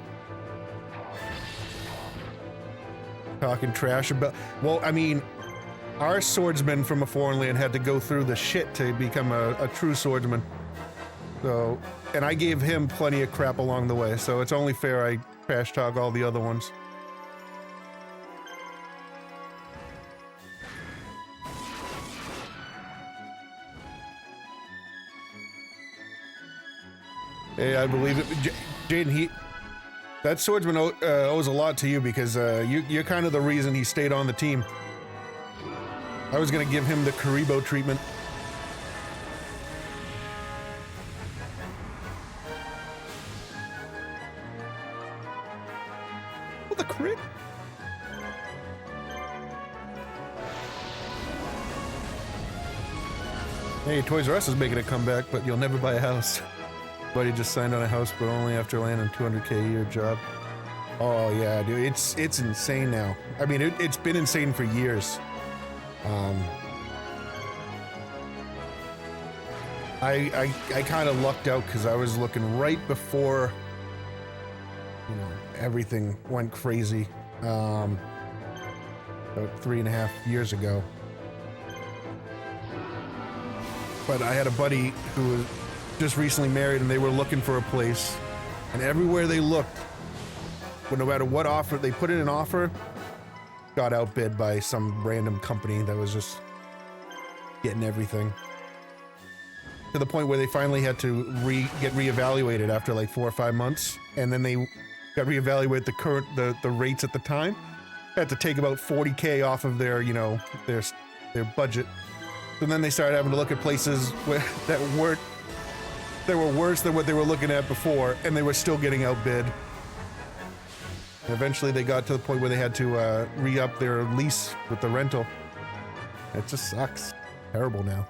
Talking trash about... Well, I mean, our swordsman from a foreign land had to go through the shit to become a true swordsman. So, and I gave him plenty of crap along the way, so it's only fair I trash talk all the other ones. Hey, I believe it. Jaden, that swordsman owes a lot to you because you're kind of the reason he stayed on the team. I was gonna give him the Karibo treatment. Oh, the crit! Hey, Toys R Us is making a comeback, but you'll never buy a house. Buddy just signed on a house, but only after landing $200K a year job. Oh yeah, dude, it's insane now. I mean, it's been insane for years. I kind of lucked out because I was looking right before, you know, everything went crazy. About 3.5 years ago. But I had a buddy who was just recently married and they were looking for a place, and everywhere they looked, but no matter what offer they put in an offer, got outbid by some random company that was just getting everything, to the point where they finally had to get reevaluated after like 4 or 5 months, and then they got reevaluated the rates at the time. Had to take about 40K off of their, you know, their budget. And then they started having to look at places that were worse than what they were looking at before, and they were still getting outbid. And eventually they got to the point where they had to re-up their lease with the rental. It just sucks. Terrible now.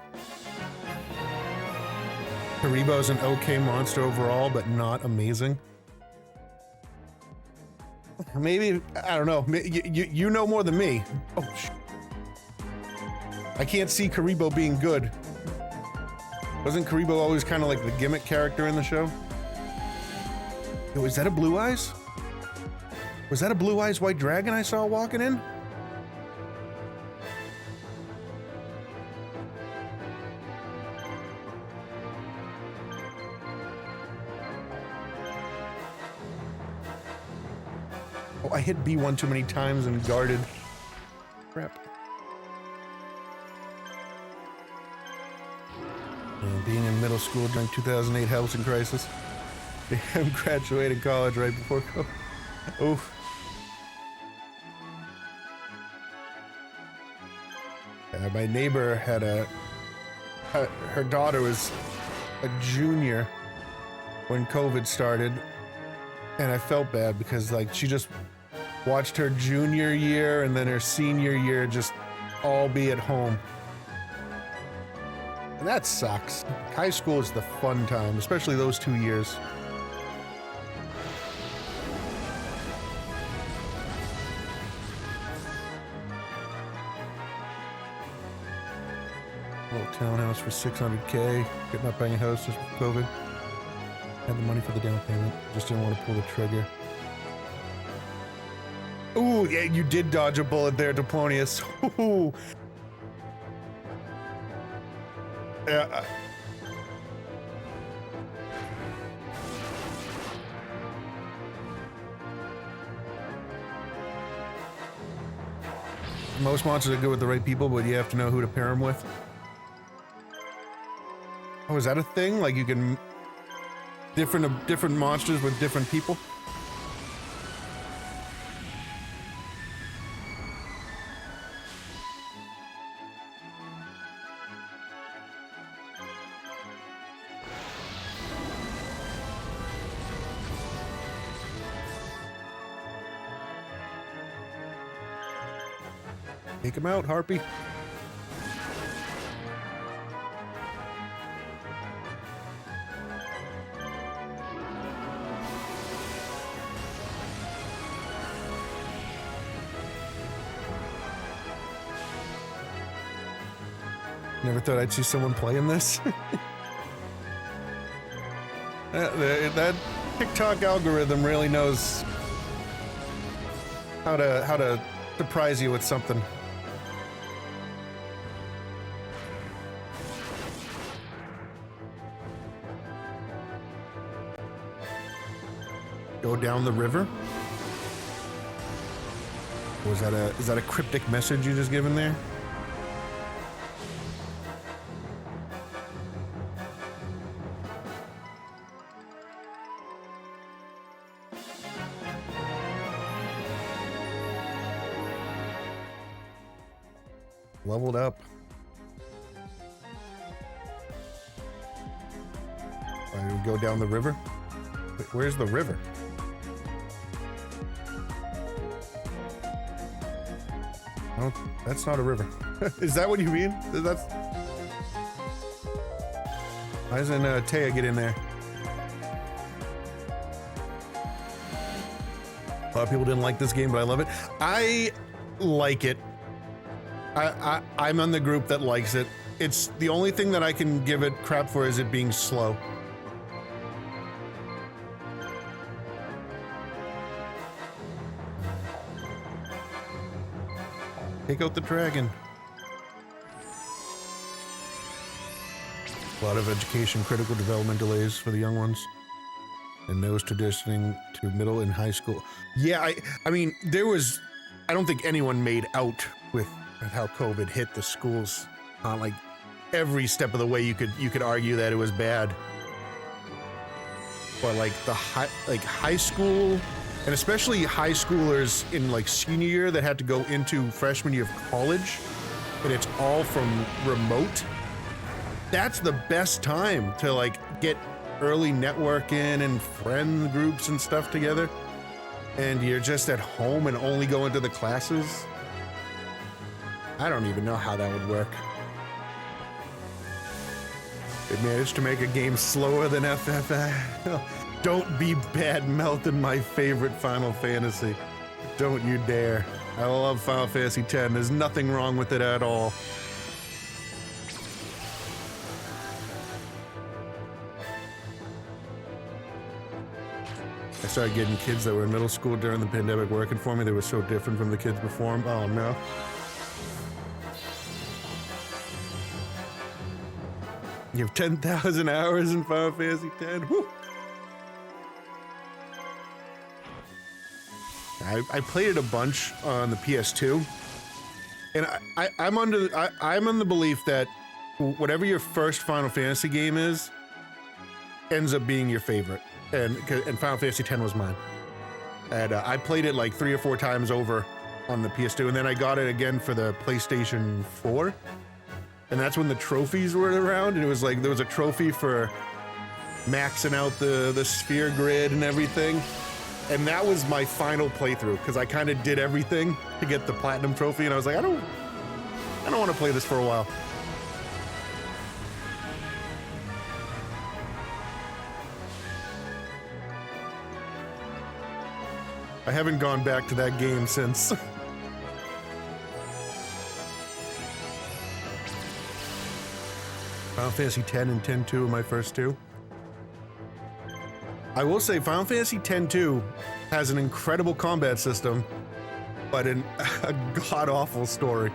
Haribo's an okay monster overall, but not amazing. Maybe, I don't know, you know more than me. Oh, I can't see Karibo being good. Wasn't Karibo always kind of like the gimmick character in the show? Yo, is that a Blue Eyes? Was that a Blue Eyes White Dragon I saw walking in? Oh, I hit B1 too many times and guarded. Crap. Being in middle school during 2008 housing crisis. I'm graduating college right before COVID. Oof. My neighbor had her daughter was a junior when COVID started, and I felt bad because like she just watched her junior year and then her senior year just all be at home. And that sucks. High school is the fun time, especially those 2 years. Little townhouse for 600K. Getting up buying a house just for COVID. Had the money for the down payment. Just didn't want to pull the trigger. Ooh, yeah, you did dodge a bullet there, Diplonius. Ooh. Yeah. Most monsters are good with the right people, but you have to know who to pair them with. Oh, is that a thing? Like you can different monsters with different people? Take him out, Harpy. Never thought I'd see someone playing this. That TikTok algorithm really knows how to surprise you with something. Go down the river? Or is that a cryptic message you just given there? Leveled up. I would go down the river. Wait, where's the river? Oh, that's not a river. Is that what you mean? That's... Why doesn't Taya get in there? A lot of people didn't like this game, but I love it. I like it. I'm on the group that likes it. It's the only thing that I can give it crap for is it being slow. Take out the dragon. A lot of education, critical development delays for the young ones. And those transitioning to middle and high school. Yeah, I mean, I don't think anyone made out with how COVID hit the schools. Like every step of the way you could argue that it was bad. But like high school, and especially high schoolers in like senior year that had to go into freshman year of college, and it's all from remote. That's the best time to like get early networking and friend groups and stuff together. And you're just at home and only go into the classes. I don't even know how that would work. They managed to make a game slower than FFA. Don't be bad mouthing my favorite Final Fantasy. Don't you dare. I love Final Fantasy X. There's nothing wrong with it at all. I started getting kids that were in middle school during the pandemic working for me. They were so different from the kids before them. Oh no. You have 10,000 hours in Final Fantasy X. Woo! I played it a bunch on the PS2, and I'm on the belief that whatever your first Final Fantasy game is, ends up being your favorite, and Final Fantasy X was mine. And I played it like 3 or 4 times over on the PS2, and then I got it again for the PlayStation 4, and that's when the trophies were around, and it was like there was a trophy for maxing out the sphere grid and everything. And that was my final playthrough, because I kind of did everything to get the platinum trophy, and I was like, I don't want to play this for a while. I haven't gone back to that game since. Final Fantasy X and X-2 are my first two. I will say Final Fantasy X-2 has an incredible combat system, but a god-awful story.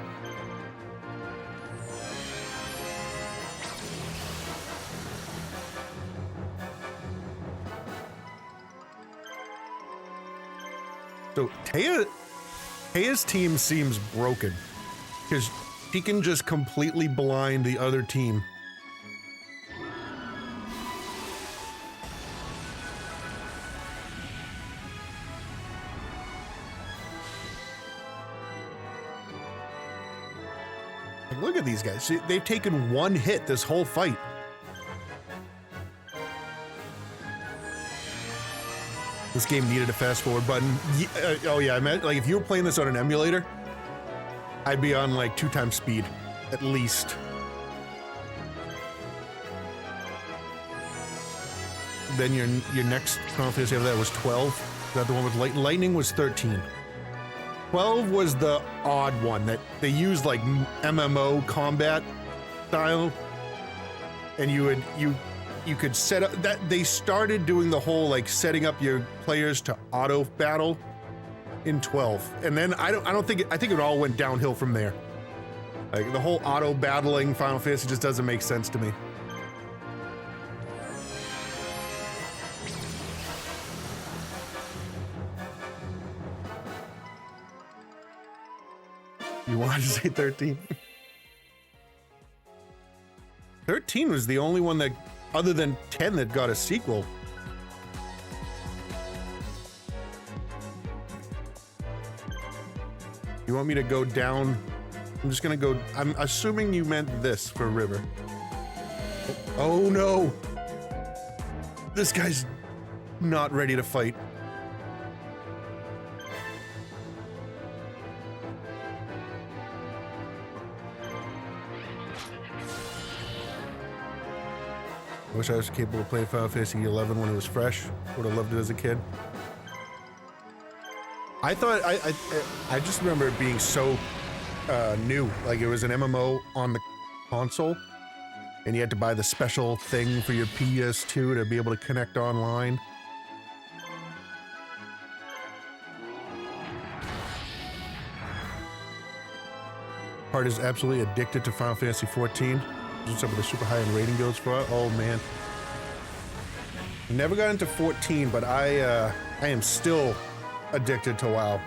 So Taya's team seems broken, because she can just completely blind the other team. Look at these guys. They've taken one hit this whole fight. This game needed a fast forward button. Oh yeah, I meant like if you were playing this on an emulator, I'd be on like 2 times speed, at least. Then your next Final Fantasy after that was 12. Is that the one with lightning was 13. 12 was the odd one that they used like MMO combat style, and you could set up that they started doing the whole like setting up your players to auto battle in 12, and then I think it all went downhill from there. Like the whole auto battling Final Fantasy just doesn't make sense to me. You wanted to say 13? 13 was the only one that, other than 10, that got a sequel. You want me to go down? I'm just gonna go. I'm assuming you meant this for river. Oh no! This guy's not ready to fight. I wish I was capable of playing Final Fantasy 11 when it was fresh. Would have loved it as a kid. I thought I just remember it being so new. Like it was an MMO on the console, and you had to buy the special thing for your PS2 to be able to connect online. Part is absolutely addicted to Final Fantasy 14. Some of the super high-end rating goes for it. Oh man. Never got into 14, but I am still addicted to WoW.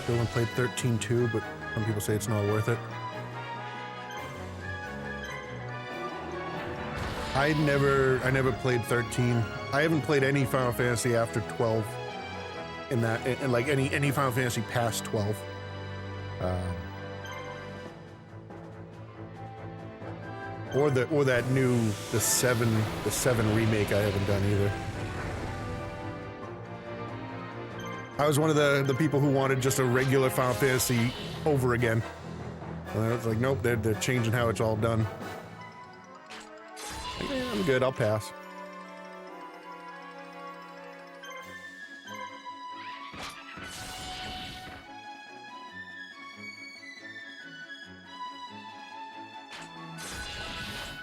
Still haven't played 13 too, but some people say it's not worth it. I never played 13. I haven't played any Final Fantasy after 12. In that, and like any Final Fantasy past 12. Or that new the 7 remake I haven't done either. I was one of the people who wanted just a regular Final Fantasy over again. And I was like, nope, they're changing how it's all done. I'm good, I'll pass.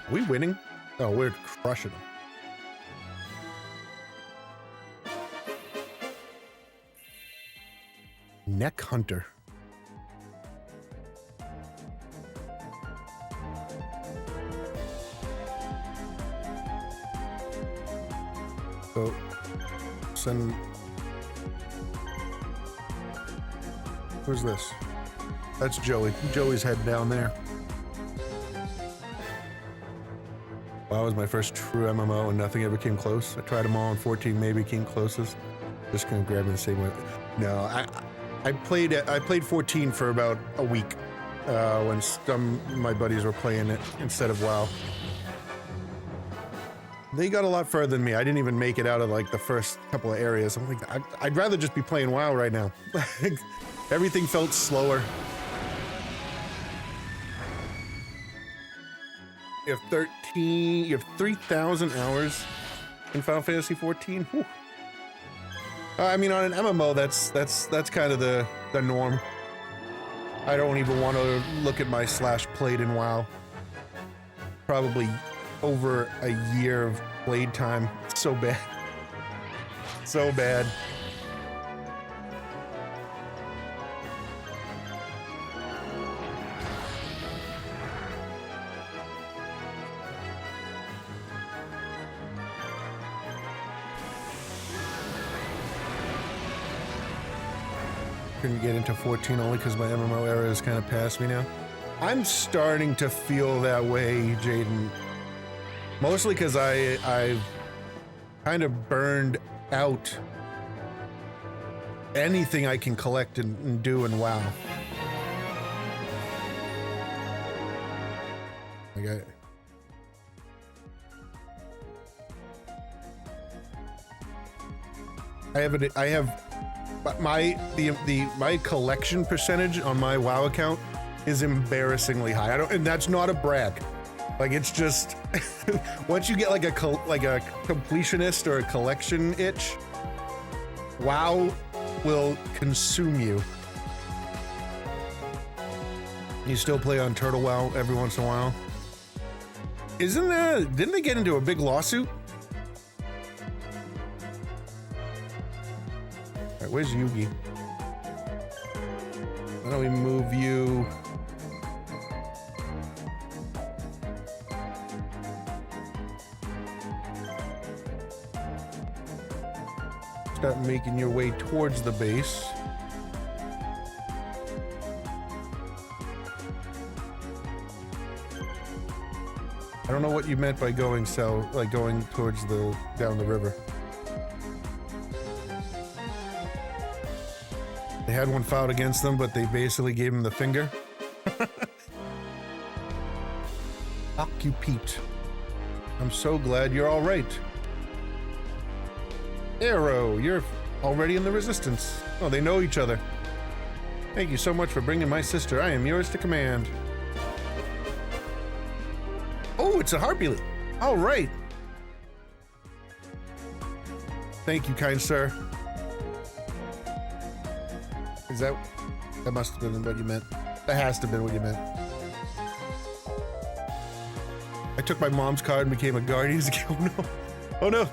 Are we winning? Oh, we're crushing them. Neck Hunter. So, send... Where's this? That's Joey. Joey's head down there. That was my first true MMO and nothing ever came close. I tried them all, and 14 maybe came closest. Just gonna grab me the same way. No, I played 14 for about a week when some of my buddies were playing it instead of WoW. They got a lot further than me. I didn't even make it out of like the first couple of areas. I'm like, I'd rather just be playing WoW right now. Everything felt slower. You have 13, you have 3,000 hours in Final Fantasy 14. Whew. I mean, on an MMO, that's kind of the norm. I don't even want to look at my /played in WoW. Probably over a year of played time. It's so bad. So bad. Couldn't get into 14 only because my MMO era is kind of past me now. I'm starting to feel that way, Jaden. Mostly because I've kind of burned out anything I can collect and do in WoW. Like I have my collection percentage on my WoW account is embarrassingly high. And that's not a brag. Like it's just once you get like a completionist or a collection itch, WoW will consume you. You still play on Turtle WoW every once in a while. Didn't they get into a big lawsuit? Alright, where's Yugi? Why don't we move you? Start making your way towards the base. I don't know what you meant by going south, like going towards down the river. They had one filed against them, but they basically gave him the finger. Occupete. I'm so glad you're all right. Arrow, you're already in the resistance. Oh, they know each other. Thank you so much for bringing my sister. I am yours to command. Oh, it's a harpy. All right. Thank you, kind sir. Is that must have been what you meant. That has to have been what you meant. I took my mom's card and became a Guardians account. Oh no. Oh no.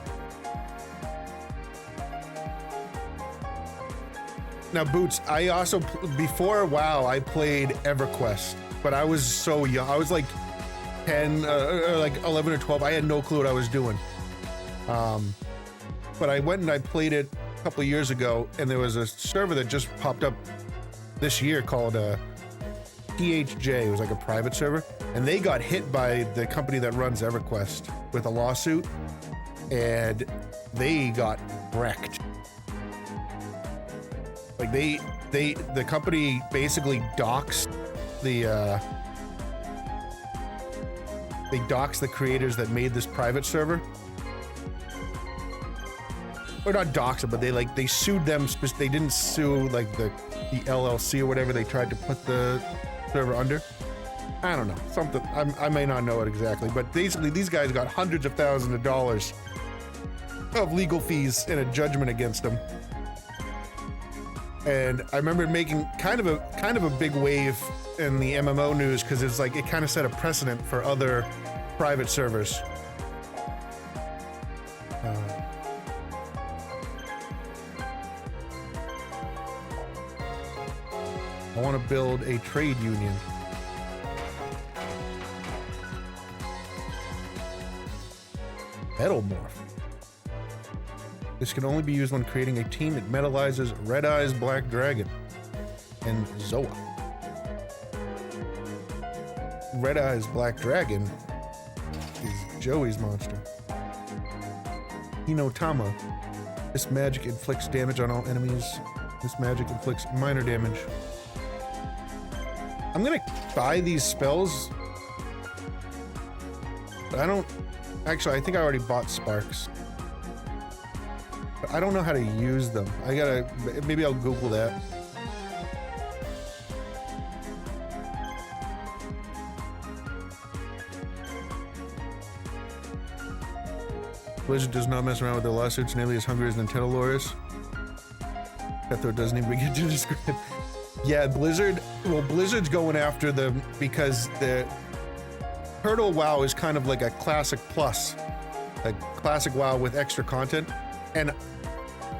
Now, Boots, I also, before WoW, I played EverQuest, but I was so young. I was like 10, or like 11 or 12. I had no clue what I was doing. But I went and I played it a couple of years ago, and there was a server that just popped up this year called THJ. It was like a private server, and they got hit by the company that runs EverQuest with a lawsuit, and they got wrecked. Like the company basically doxed the creators that made this private server. Or not dox them, but they sued them. They didn't sue like the LLC or whatever they tried to put the server under. I don't know, something. I may not know it exactly, but basically these guys got hundreds of thousands of dollars of legal fees and a judgment against them. And I remember making kind of a big wave in the MMO news because it's like it kind of set a precedent for other private servers. I want to build a trade union. Metalmorph. This can only be used when creating a team. It metallizes Red Eyes Black Dragon and Zoa. Red Eyes Black Dragon is Joey's monster. Hinotama. This magic inflicts damage on all enemies. This magic inflicts minor damage. I'm gonna buy these spells, but I don't... Actually, I think I already bought Sparks. But I don't know how to use them. I gotta... Maybe I'll Google that. Blizzard does not mess around with their lawsuits nearly as hungry as Nintendo lawyers. Cutthroat doesn't even begin to describe. Yeah, Blizzard... Well, Blizzard's going after them because the... Turtle WoW is kind of like a classic plus. A classic WoW with extra content. And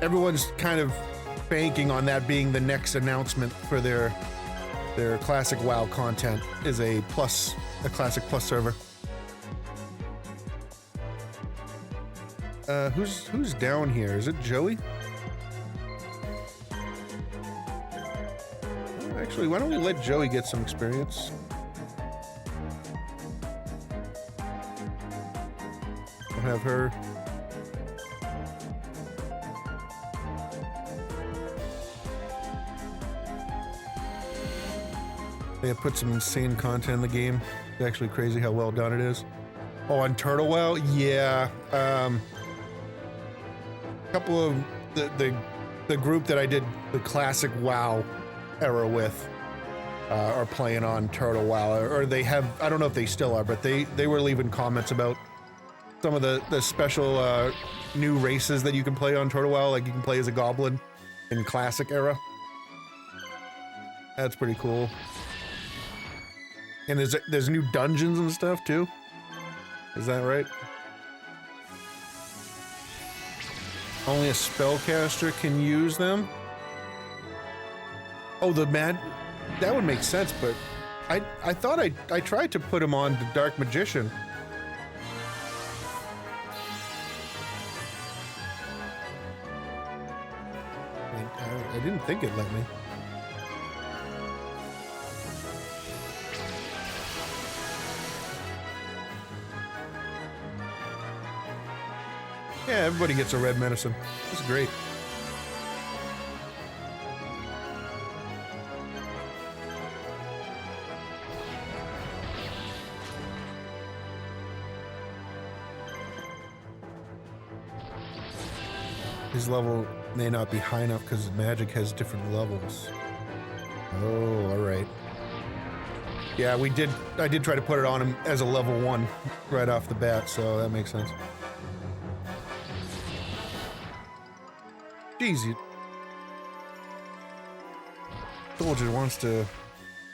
everyone's kind of banking on that being the next announcement for their classic WoW content is a classic plus server. Who's down here? Is it Joey? Actually, why don't we let Joey get some experience? I'll have her. They have put some insane content in the game. It's actually crazy how well done it is. Oh, on Turtle WoW? Yeah. Couple of the group that I did the classic WoW era with are playing on Turtle WoW, or they have, I don't know if they still are, but they were leaving comments about some of the special new races that you can play on Turtle WoW, like you can play as a goblin in classic era. That's pretty cool. And there's new dungeons and stuff too. Is that right? Only a spellcaster can use them? Oh, that would make sense, but I thought I tried to put him on the Dark Magician. I didn't think it let me. Yeah, everybody gets a red medicine. That's great. His level may not be high enough because magic has different levels. Oh, alright. Yeah, I did try to put it on him as a level 1 right off the bat, so that makes sense. Jeez, you... Soldier wants to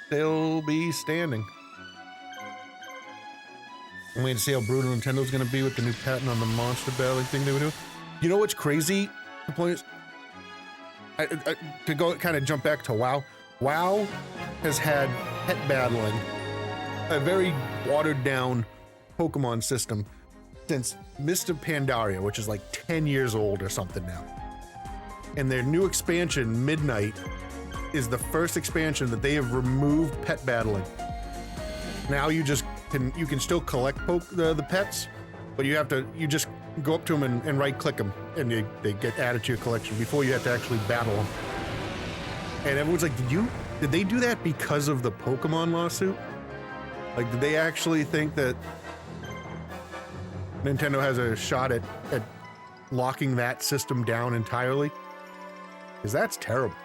still be standing. I'm waiting to see how brutal Nintendo's gonna be with the new patent on the monster battling thing they were doing. You know what's crazy? The point is, to go kind of jump back to WoW. WoW has had pet battling, a very watered down Pokemon system since Mist of Pandaria, which is like 10 years old or something now. And their new expansion, Midnight, is the first expansion that they have removed pet battling. Now you can still collect the pets, but you just go up to them and right click them and they get added to your collection before you have to actually battle them. And everyone's like, did they do that because of the Pokemon lawsuit? Like, did they actually think that Nintendo has a shot at locking that system down entirely? Because that's terrible.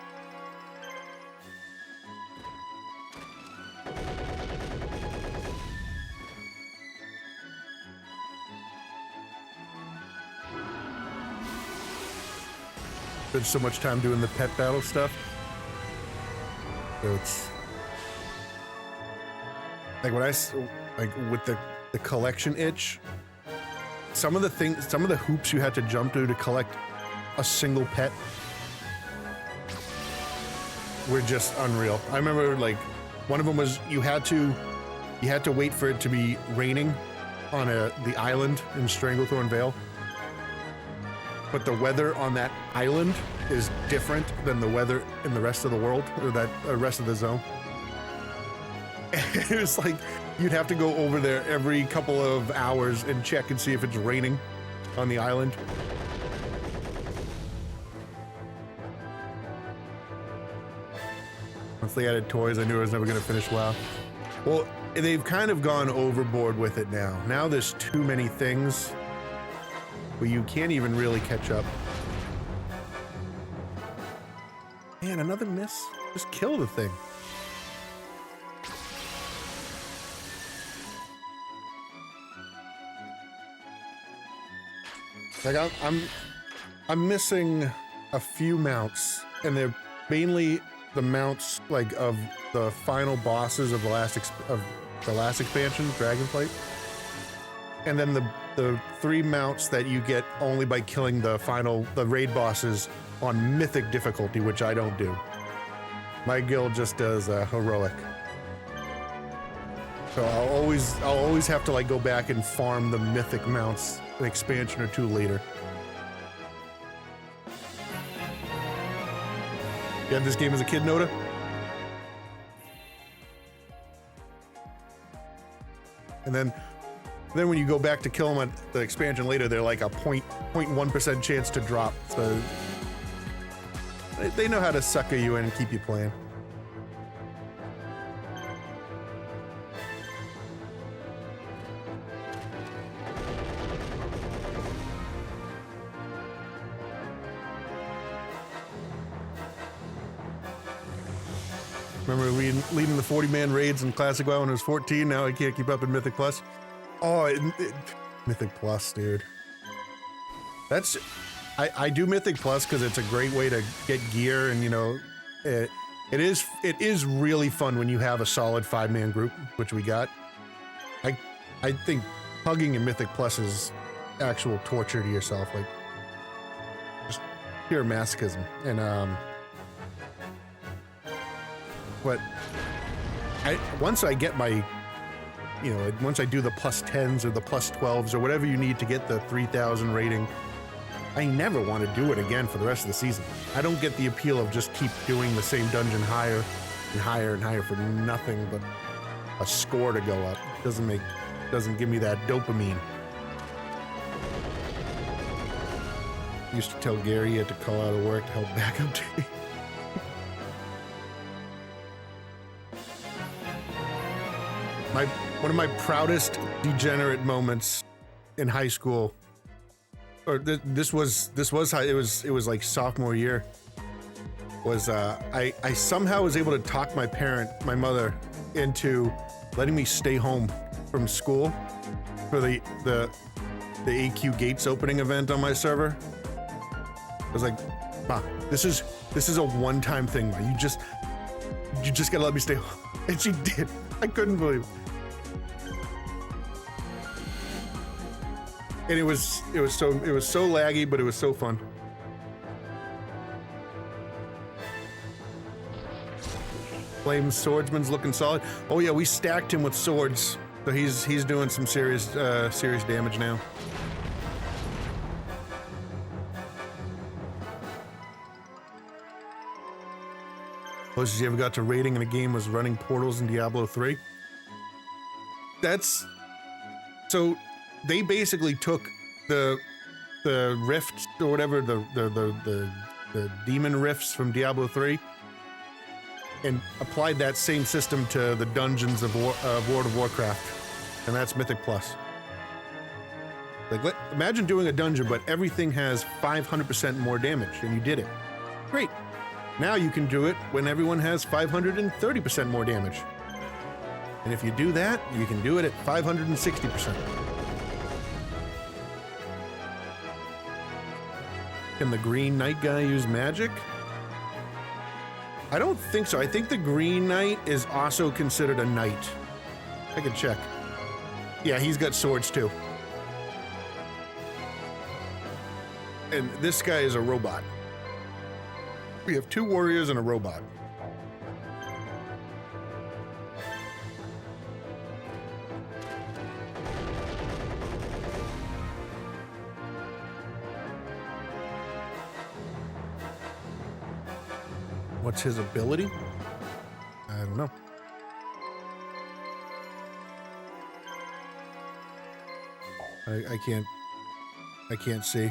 Spent so much time doing the pet battle stuff. So it's like when with the collection itch, some of the hoops you had to jump to collect a single pet were just unreal. I remember like one of them was you had to wait for it to be raining on the island in Stranglethorn Vale. But the weather on that island is different than the weather in the rest of the world, or that rest of the zone. It was like you'd have to go over there every couple of hours and check and see if it's raining on the island. Once they added toys, I knew I was never going to finish WoW. Well, they've kind of gone overboard with it now. Now there's too many things where you can't even really catch up. Man, another miss? Just kill the thing. Like I'm missing a few mounts, and they're mainly the mounts like of the final bosses of the last expansion, Dragonflight, and then the 3 mounts that you get only by killing the raid bosses on mythic difficulty, which I don't do. My guild just does heroic. So I'll always have to like go back and farm the mythic mounts an expansion or 2 later. You had this game as a kid, Noda? And then when you go back to kill them at the expansion later, they're like a 0.1% chance to drop. So they know how to sucker you in and keep you playing. Remember leading the 40-man raids in Classic WoW when I was 14? Now I can't keep up in Mythic Plus. Oh, Mythic Plus, dude. That's... I do Mythic Plus because it's a great way to get gear, and you know, it is really fun when you have a solid 5-man group, which we got. I think hugging in Mythic Plus is actual torture to yourself, like just pure masochism. And but once I get my, you know, once I do the +10s or the +12s or whatever you need to get the 3,000 rating, I never want to do it again for the rest of the season. I don't get the appeal of just keep doing the same dungeon higher and higher and higher for nothing but a score to go up. Doesn't give me that dopamine. Used to tell Gary he had to call out of work to help back up day. One of my proudest degenerate moments in high school, or this was how it was like sophomore year, was I somehow was able to talk my mother into letting me stay home from school for the AQ Gates opening event on my server. I was like, Ma, this is a one-time thing, Ma. You just gotta let me stay home. And she did. I couldn't believe it. And it was so laggy, but it was so fun. Flame Swordsman's looking solid. Oh yeah, we stacked him with swords, so he's doing some serious damage now. Closest you ever got to raiding in a game was running portals in Diablo 3. So they basically took the rifts or whatever, the demon rifts from Diablo 3 and applied that same system to the dungeons of World of Warcraft, and that's Mythic Plus. Like, imagine doing a dungeon, but everything has 500% more damage, and you did it. Great. Now you can do it when everyone has 530% more damage. And if you do that, you can do it at 560%. Can the Green Knight guy use magic? I don't think so. I think the Green Knight is also considered a knight. I can check. Yeah, he's got swords too. And this guy is a robot. We have 2 warriors and a robot. What's his ability? I don't know. I can't see.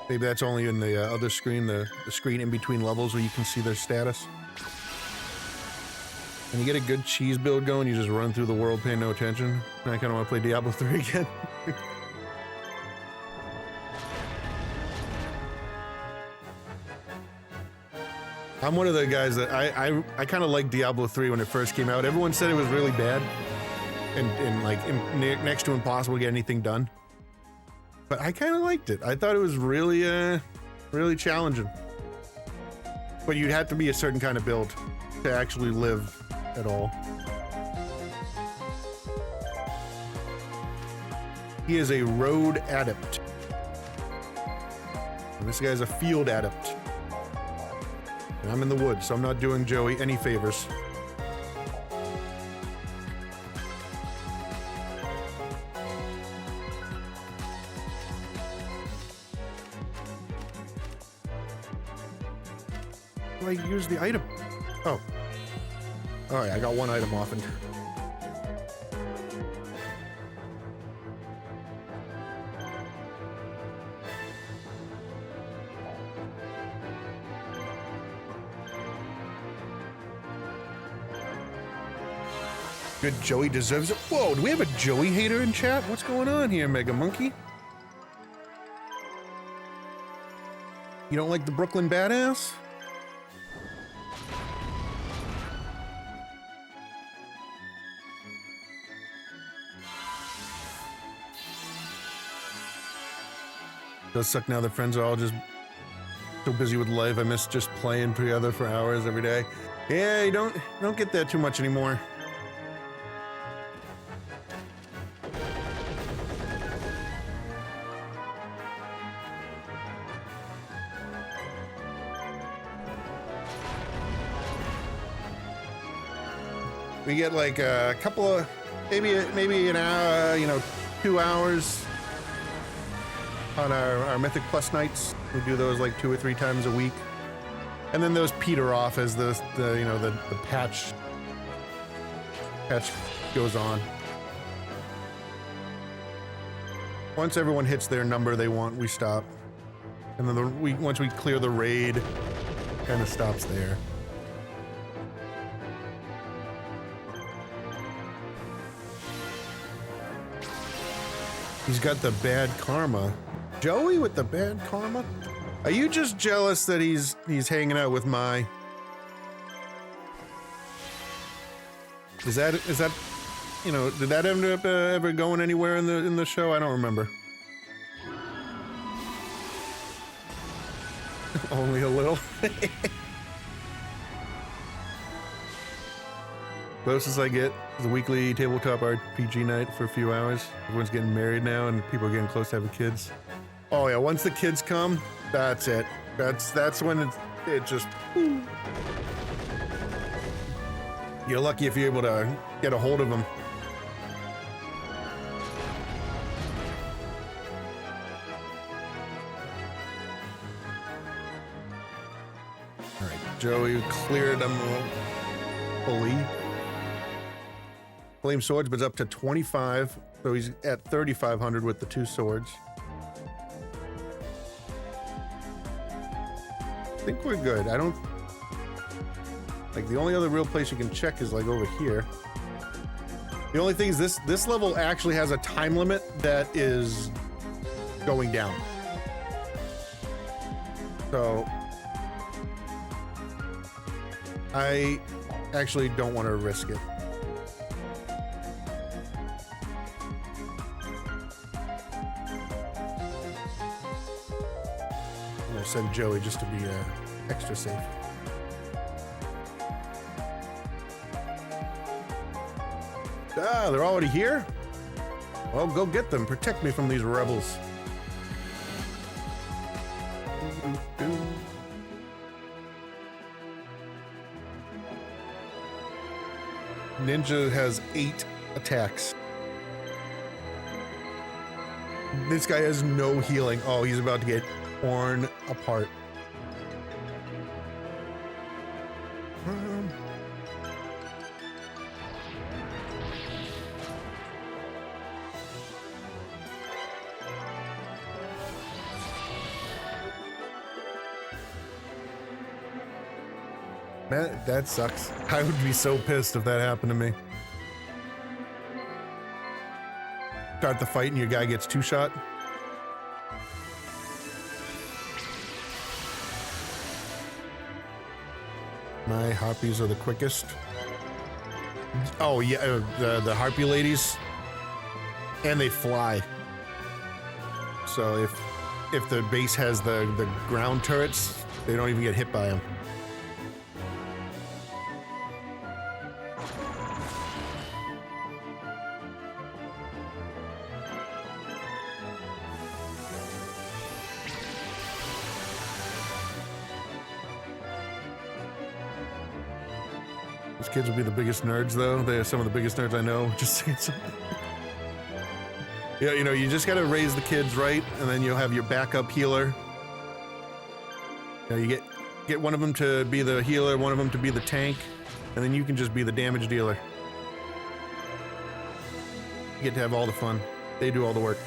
Maybe that's only in the other screen, the screen in between levels where you can see their status. When you get a good cheese build going, you just run through the world paying no attention. I kind of want to play Diablo 3 again. I'm one of the guys that I kind of liked Diablo 3 when it first came out. Everyone said it was really bad and like next to impossible to get anything done. But I kind of liked it. I thought it was really, really challenging. But you'd have to be a certain kind of build to actually live at all. He is a road adept. And this guy's a field adept. And I'm in the woods, so I'm not doing Joey any favors. Do I use the item? Oh. Alright, I got one item off and... Good, Joey deserves it. Whoa, do we have a Joey hater in chat? What's going on here, Mega Monkey? You don't like the Brooklyn Badass? Does suck now that friends are all just so busy with life. I miss just playing together for hours every day. Yeah, you don't get that too much anymore. We get like a couple of, maybe an hour, 2 hours on our Mythic Plus nights. We do those like 2 or 3 times a week, and then those peter off as the patch goes on. Once everyone hits their number they want, we stop. And then once we clear the raid, kind of stops there. He's got the bad karma. Joey with the bad karma? Are you just jealous that he's hanging out with Mai? Is that you know, did that end up ever going anywhere in the show? I don't remember. Only a little. Closest I get is a weekly tabletop RPG night for a few hours. Everyone's getting married now and people are getting close to having kids. Oh yeah, once the kids come, that's it. That's when it just... Whoo. You're lucky if you're able to get a hold of them. Alright, Joey cleared them fully. Flame swords, but it's up to 25, so he's at 3,500 with the 2 swords. I think we're good. I don't... Like, the only other real place you can check is, like, over here. The only thing is this level actually has a time limit that is going down. So... I actually don't want to risk it. I'm gonna send Joey just to be extra safe. Ah, they're already here? Well, go get them. Protect me from these rebels. Ninja has 8 attacks. This guy has no healing. Oh, he's about to get torn apart. That sucks. I would be so pissed if that happened to me. Start the fight and your guy gets 2-shot. My harpies are the quickest. Oh yeah, the harpy ladies. And they fly. So if the base has the ground turrets, they don't even get hit by them. Those kids will be the biggest nerds, though. They are some of the biggest nerds I know. Just saying something. Yeah, you know, you just gotta raise the kids right, and then you'll have your backup healer. You know, you get one of them to be the healer, one of them to be the tank, and then you can just be the damage dealer. You get to have all the fun. They do all the work.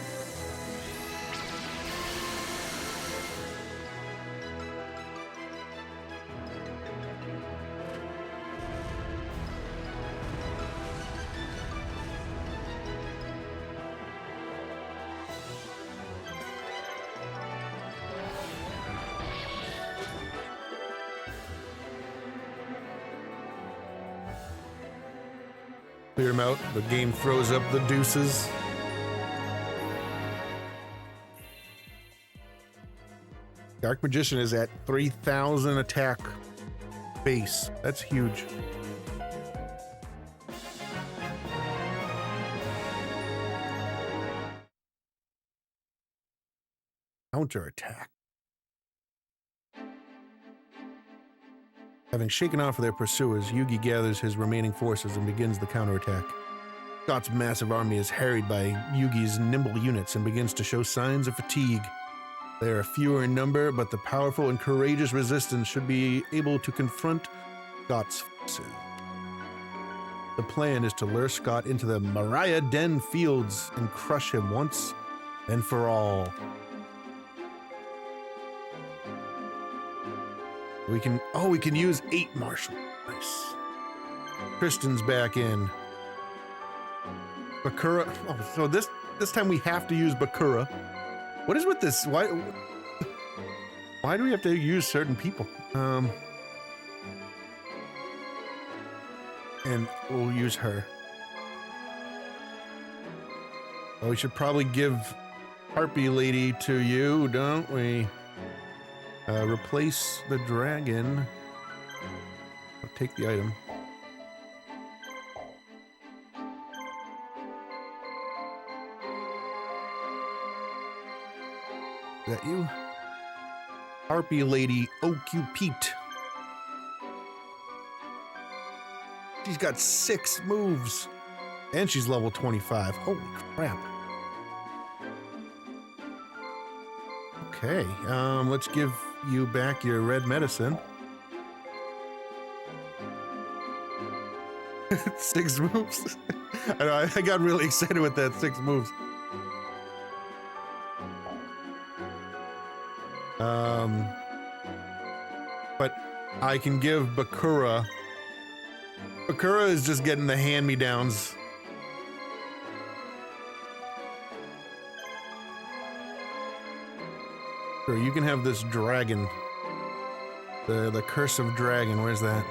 Clear him out. The game throws up the deuces. Dark Magician is at 3,000 attack base. That's huge. Counter attack. Having shaken off their pursuers, Yugi gathers his remaining forces and begins the counterattack. Scott's massive army is harried by Yugi's nimble units and begins to show signs of fatigue. They are fewer in number, but the powerful and courageous resistance should be able to confront Scott's forces. The plan is to lure Scott into the Mariah Den fields and crush him once and for all. We can, oh, we can use 8 Marshall. Nice. Kristen's back in. Bakura. Oh, so this time we have to use Bakura. What is with this? Why do we have to use certain people? And we'll use her. Well, we should probably give Harpy Lady to you, don't we? Replace the dragon. I'll take the item. Is that you? Harpy Lady Ocupete. She's got 6 moves. And she's level 25. Holy crap. Okay, let's give you back your red medicine. 6 moves. I know, I got really excited with that 6 moves. But I can give Bakura. Bakura is just getting the hand-me-downs. Sure, you can have this dragon. The curse of dragon, where's that?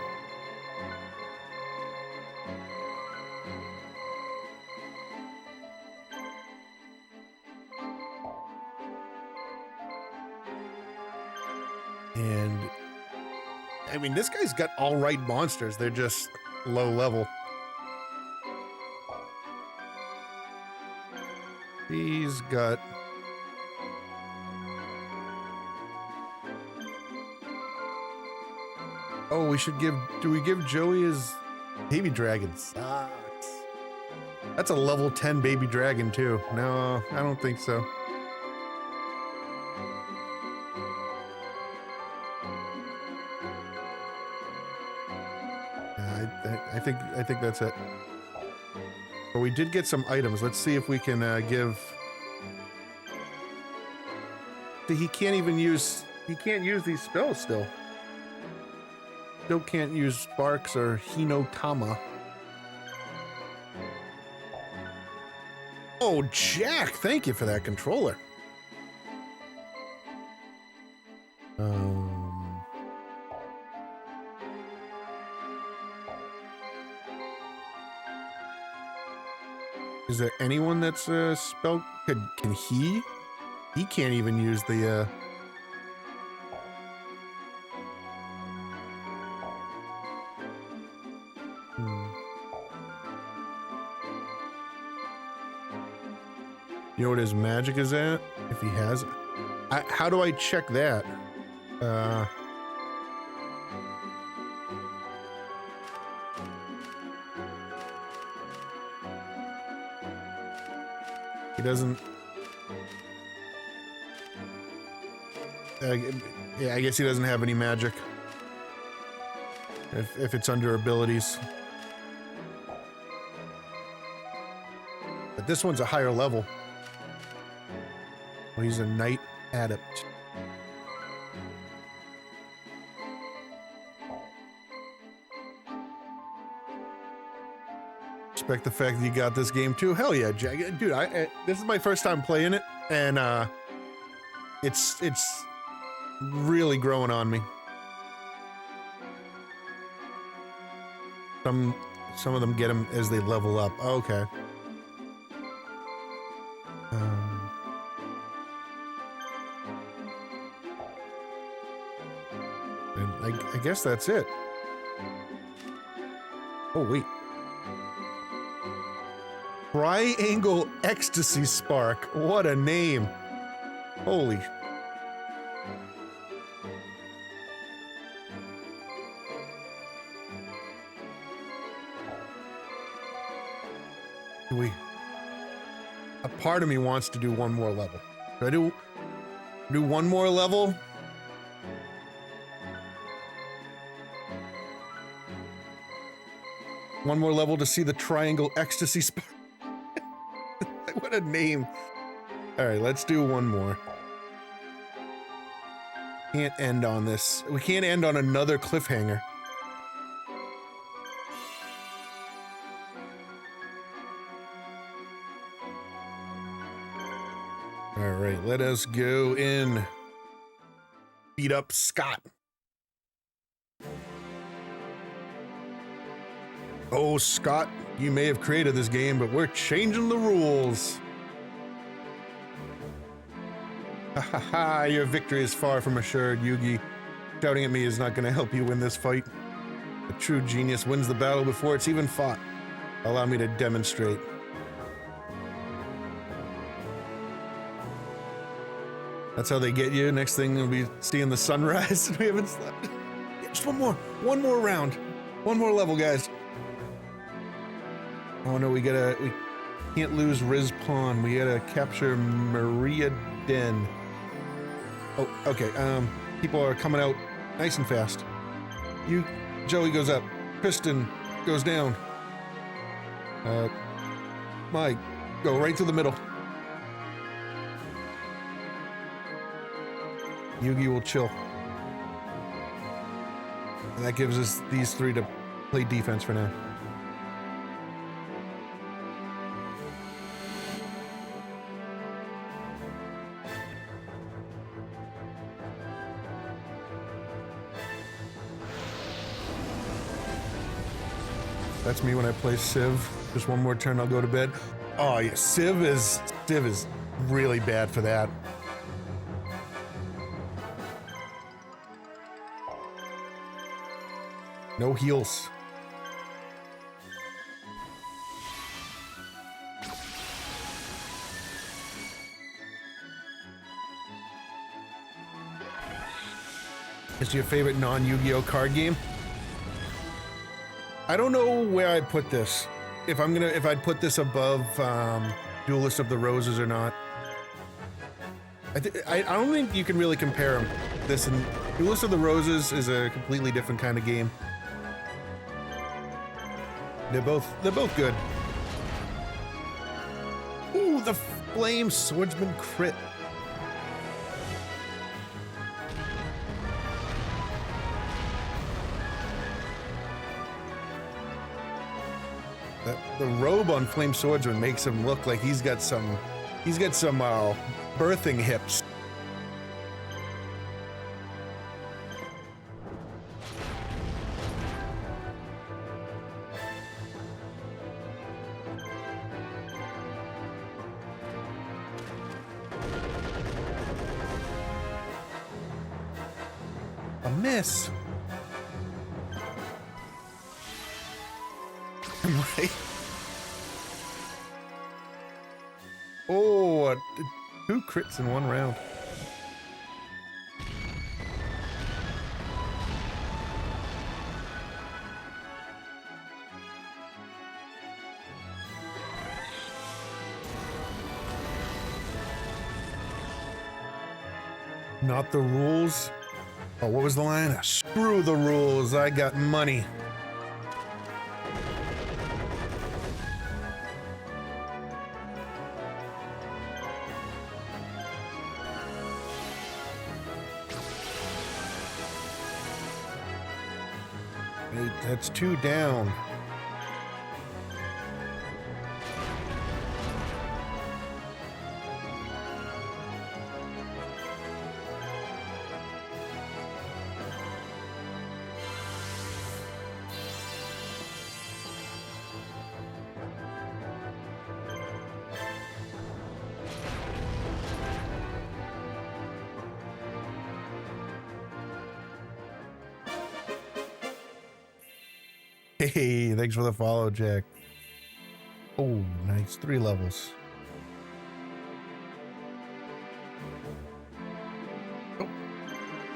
And I mean, this guy's got all right monsters. They're just low level. He's got oh, we should give, do we give Joey his baby dragon? Sucks. That's a level 10 baby dragon too. No, I don't think so. I think that's it. But we did get some items. Let's see if we can give. See, he can't even use. He can't use these spells still. Still can't use Sparks or Hinotama. Oh, Jack! Thank you for that controller. Is there anyone that's spell? Can he? He can't even use the. You know what his magic is at? If he has it. How do I check that? He doesn't. Yeah, I guess he doesn't have any magic. If it's under abilities. But this one's a higher level. Well, he's a knight adept. Respect the fact that you got this game too. Hell yeah, Jack. Dude, this is my first time playing it, and it's really growing on me. Some of them get them as they level up. Okay. And I guess that's it. Oh wait. Triangle Ecstasy Spark. What a name. Holy. A part of me wants to do one more level. Do I do one more level? One more level to see the Triangle Ecstasy Spark. What a name. All right, let's do one more. Can't end on this. We can't end on another cliffhanger. All right, let us go in. Beat up Scott. Oh, Scott, you may have created this game, but we're changing the rules. Ha ha ha, your victory is far from assured, Yugi. Shouting at me is not going to help you win this fight. A true genius wins the battle before it's even fought. Allow me to demonstrate. That's how they get you. Next thing we'll be seeing the sunrise. We haven't slept. Yeah, just one more round. One more level, guys. Oh no, we can't lose Riz Pawn. We gotta capture Maria Den. Oh, okay. People are coming out nice and fast. Joey goes up. Kristen goes down. Mike, go right through the middle. Yugi will chill. And that gives us these three to play defense for now. That's me when I play Civ. Just one more turn, I'll go to bed. Oh yeah, Civ is really bad for that. No heals. Is your favorite non-Yu-Gi-Oh card game? I don't know where I'd put this. If I'd put this above Duelist of the Roses or not. I don't think you can really compare them. This and Duelist of the Roses is a completely different kind of game. They're both good. Ooh, the Flame Swordsman crit. The robe on Flame Swordsman makes him look like he's got some birthing hips. A miss. Right. Oh, 2 crits in 1 round. Not the rules. Oh, what was the line? Screw the rules. I got money. That's 2 down. Hey, thanks for the follow, Jack. Oh, nice. 3 levels.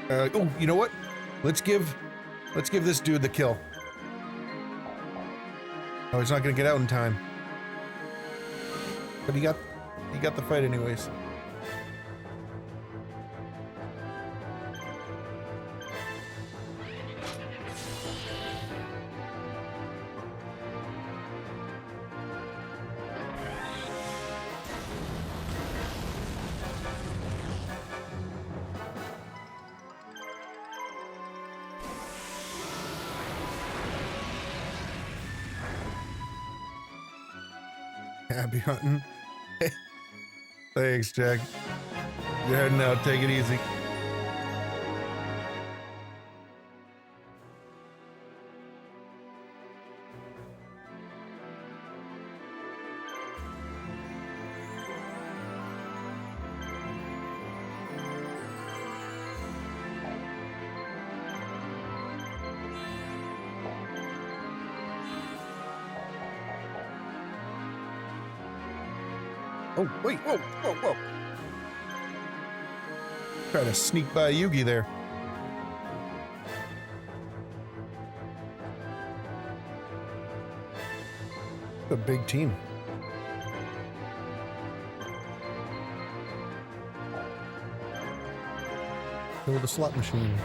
Oh, you know what? Let's give this dude the kill. Oh, he's not gonna get out in time. But he got the fight anyways. Happy hunting. Thanks, Jack. You're heading out. Take it easy. Oh, wait, whoa, whoa, whoa. Try to sneak by Yugi there. A big team. Build a slot machine.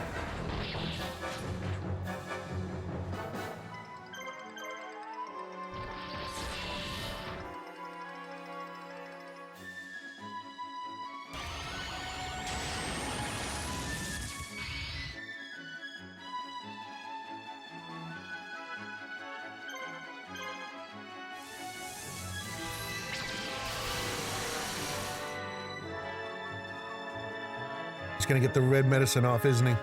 He's gonna get the red medicine off, isn't he?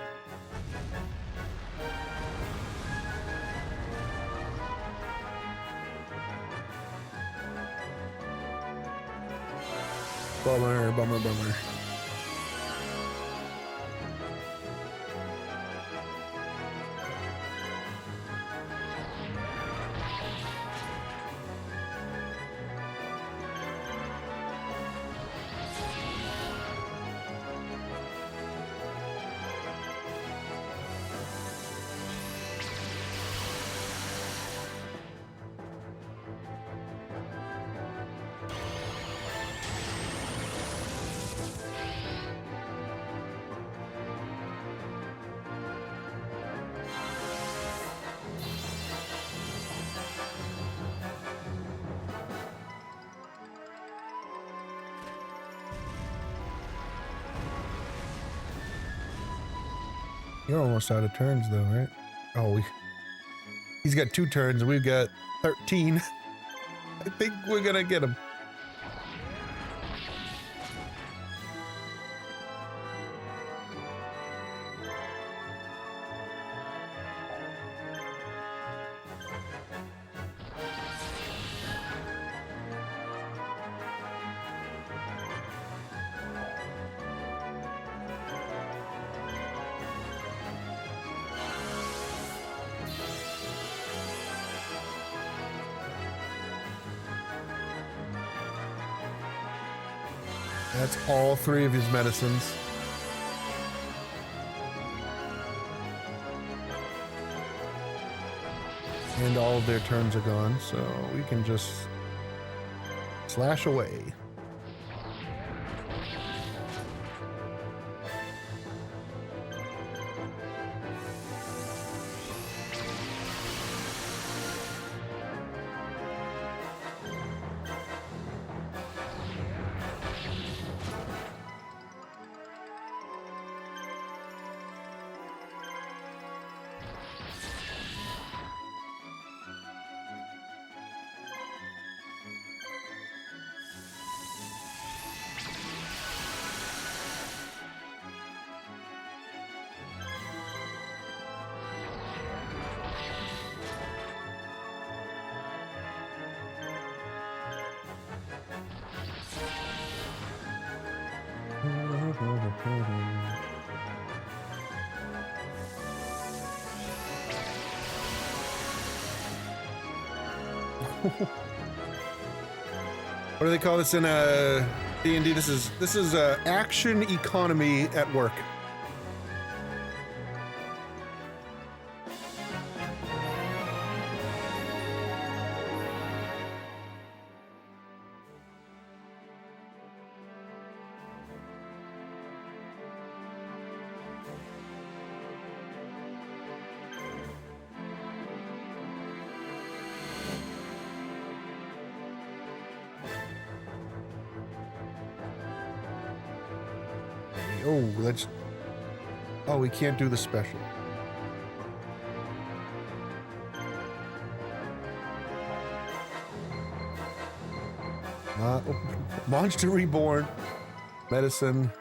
Bummer, bummer, bummer. You're almost out of turns though, right? Oh, he's got 2 turns and we've got 13. I think we're gonna get him. That's all 3 of his medicines. And all of their turns are gone, so we can just slash away. What do they call this in D&D? This is action economy at work. Oh, let's... Oh, we can't do the special. Monster Reborn. Medicine.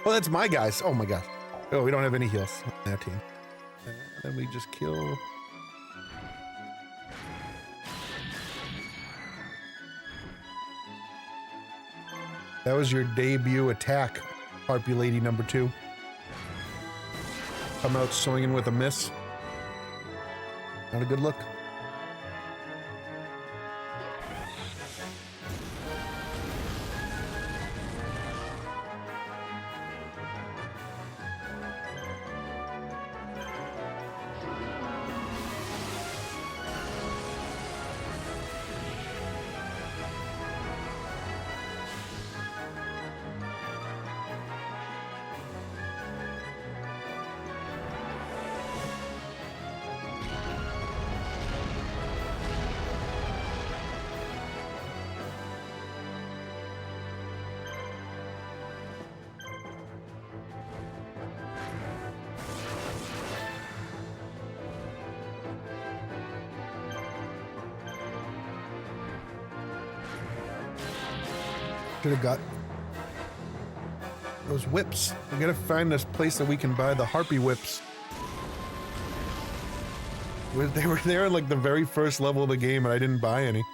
Oh, that's my guys. Oh my god. Oh, we don't have any heals on that team. Then we just kill. That was your debut attack, Harpy Lady number 2. Come out swinging with a miss. Not a good look. Should have got those whips. We gotta find this place that we can buy the Harpy whips. They were there in like the very first level of the game and I didn't buy any.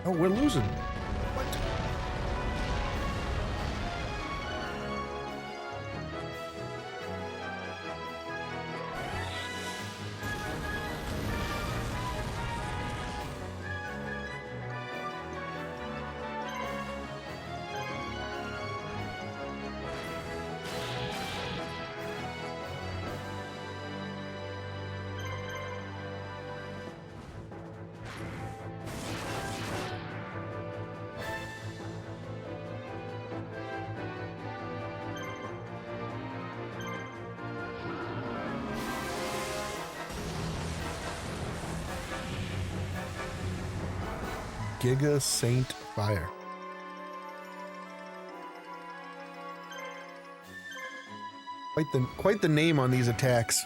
Oh, we're losing. What? Giga Saint Fire. Quite the name on these attacks.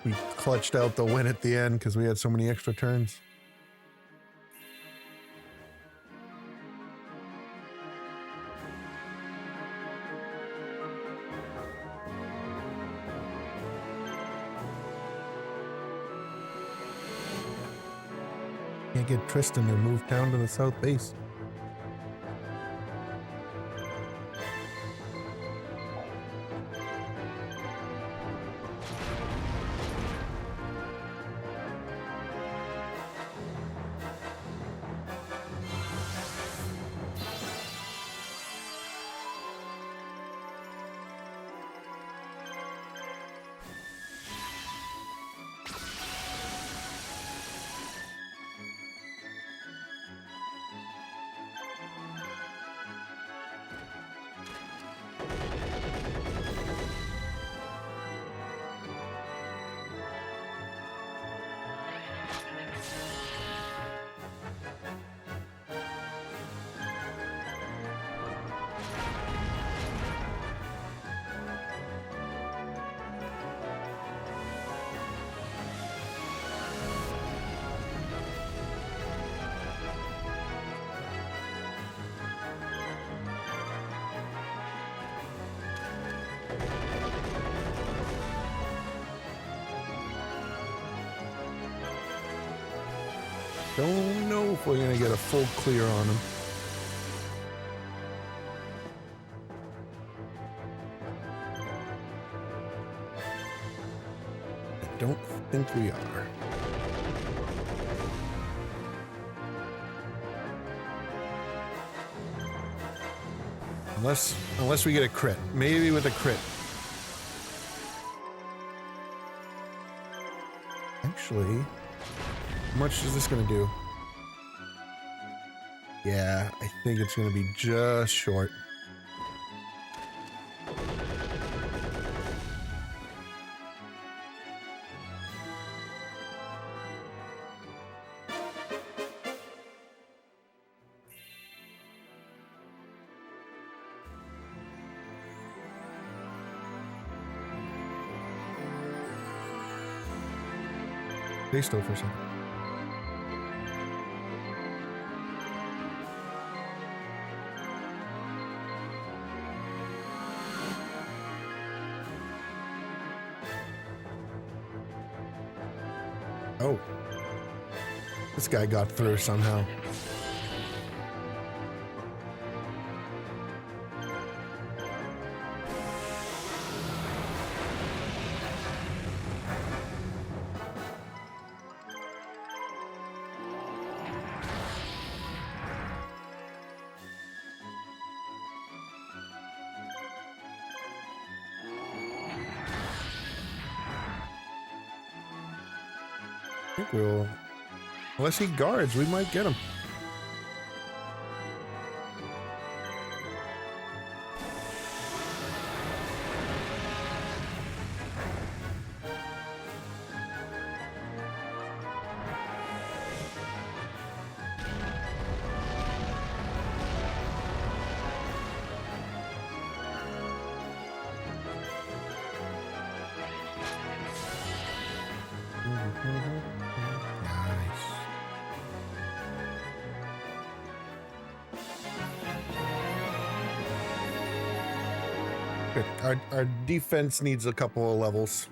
We clutched out the win at the end because we had so many extra turns. Can't get Tristan to move down to the south base. Don't know if we're gonna get a full clear on him. I don't think we are. Unless we get a crit. Maybe with a crit. Actually, how much is this gonna do? Yeah, I think it's gonna be just short. Stay still for a second. Oh. This guy got through somehow. I think we'll... Unless he guards, we might get him. Our defense needs a couple of levels.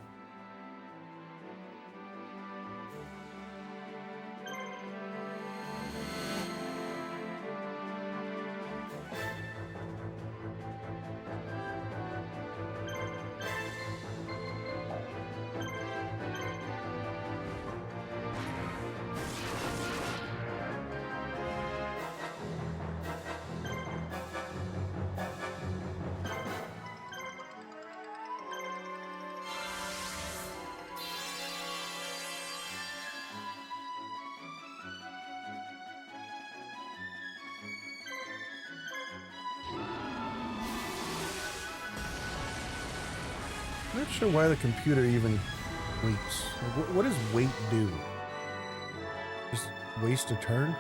I'm not sure why the computer even waits. Like, what does wait do? Just waste a turn?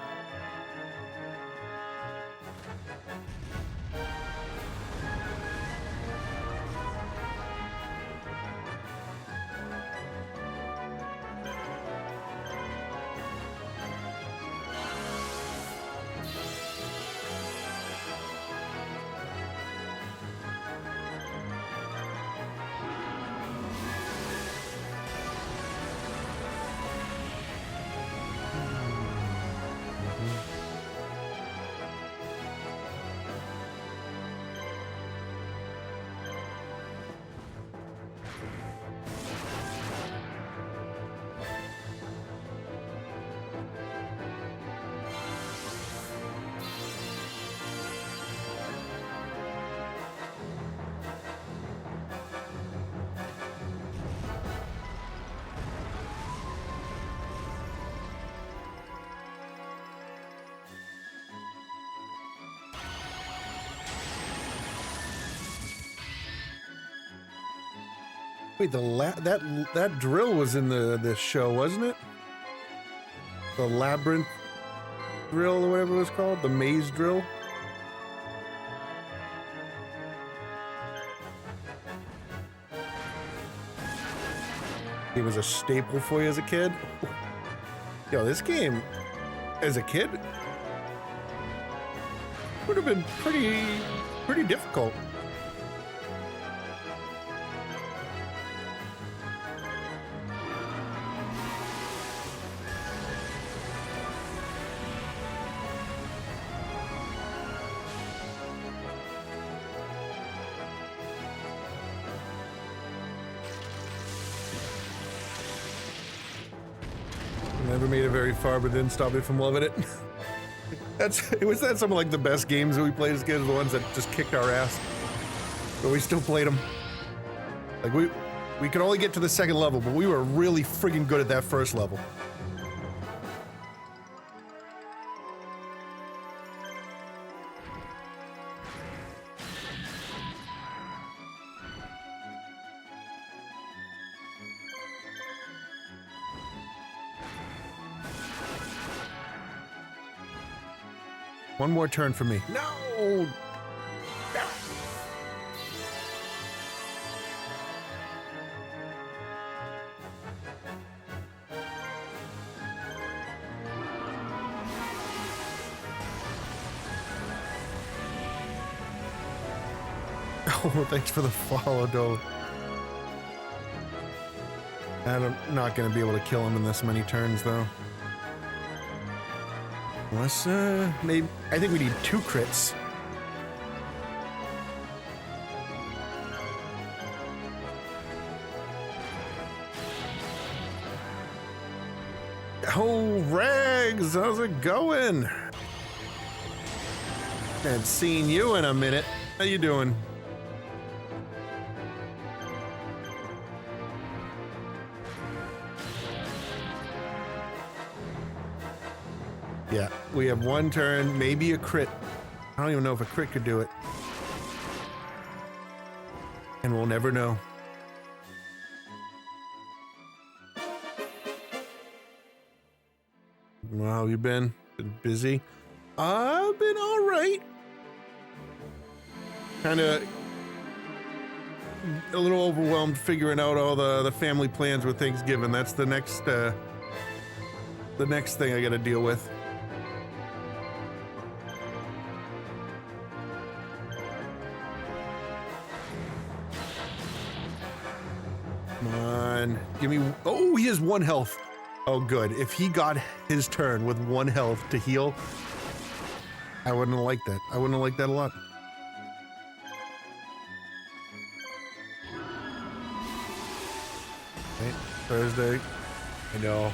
Wait, that drill was in the show, wasn't it? The labyrinth drill or whatever it was called, the maze drill. It was a staple for you as a kid. Yo, this game, as a kid, would have been pretty difficult. Never made it very far, but didn't stop me from loving it. It was some of like the best games that we played as kids, the ones that just kicked our ass. But we still played them. Like we could only get to the second level, but we were really friggin' good at that first level. One more turn for me. No! Oh, thanks for the follow, though. I'm not going to be able to kill him in this many turns, though. Unless, maybe... I think we need 2 crits. Oh, Rags! How's it going? Haven't seen you in a minute. How you doing? Yeah, we have 1 turn, maybe a crit. I don't even know if a crit could do it. And we'll never know. Well, how you been? Been busy? I've been alright. Kinda a little overwhelmed figuring out all the family plans with Thanksgiving. That's the next thing I gotta deal with. Come on, give me... Oh, he has 1 health. Oh, good. If he got his turn with 1 health to heal, I wouldn't have liked that. I wouldn't have liked that a lot. Okay, Thursday. I know.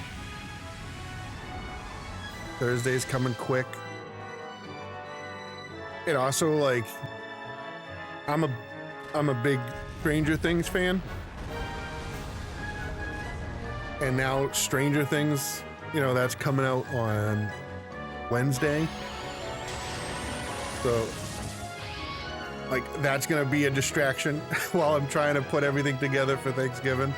Thursday's coming quick. It also, like... I'm a big Stranger Things fan. And now Stranger Things, you know, that's coming out on Wednesday. So, like, that's gonna be a distraction while I'm trying to put everything together for Thanksgiving.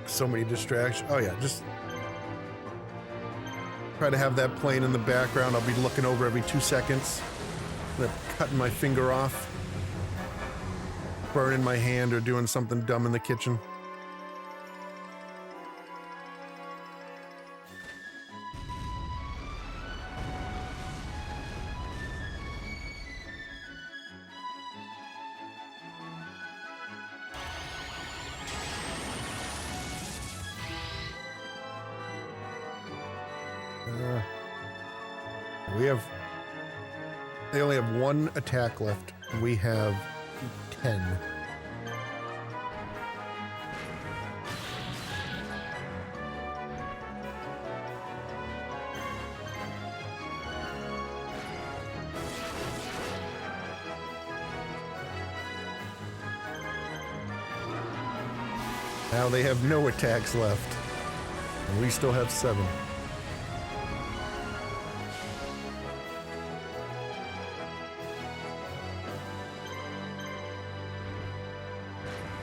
So many distractions. Oh yeah, just try to have that playing in the background. I'll be looking over every 2 seconds. Cutting my finger off. Burning my hand or doing something dumb in the kitchen. They only have 1 attack left. We have 10. Now they have no attacks left. And we still have 7.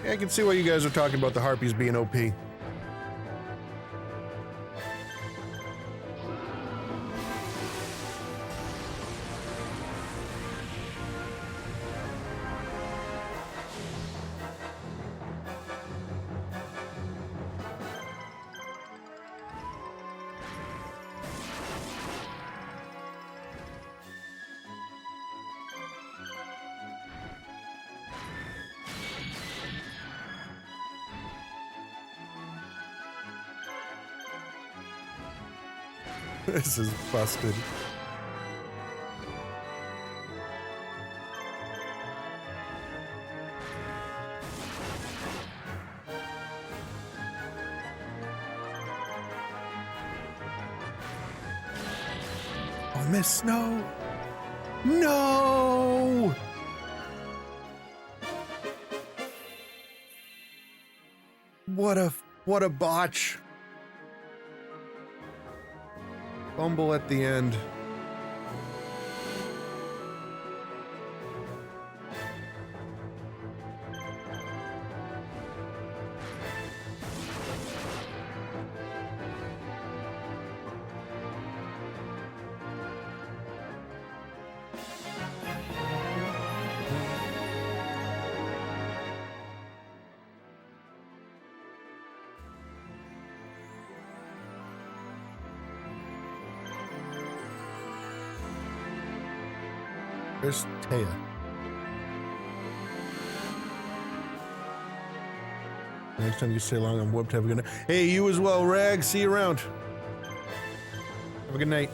I can see why you guys are talking about the harpies being OP. This is busted. Oh, miss, no. No! What a botch. Fumble at the end. There's Taya. Next time you stay long, I'm whooped. Have a good night. Hey, you as well, Rag. See you around. Have a good night.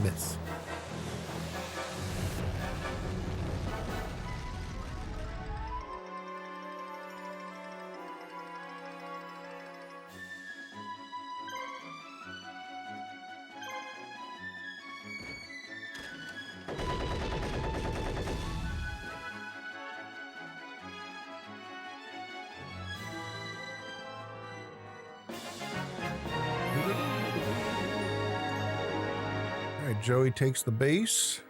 Miss. All right, Joey takes the base.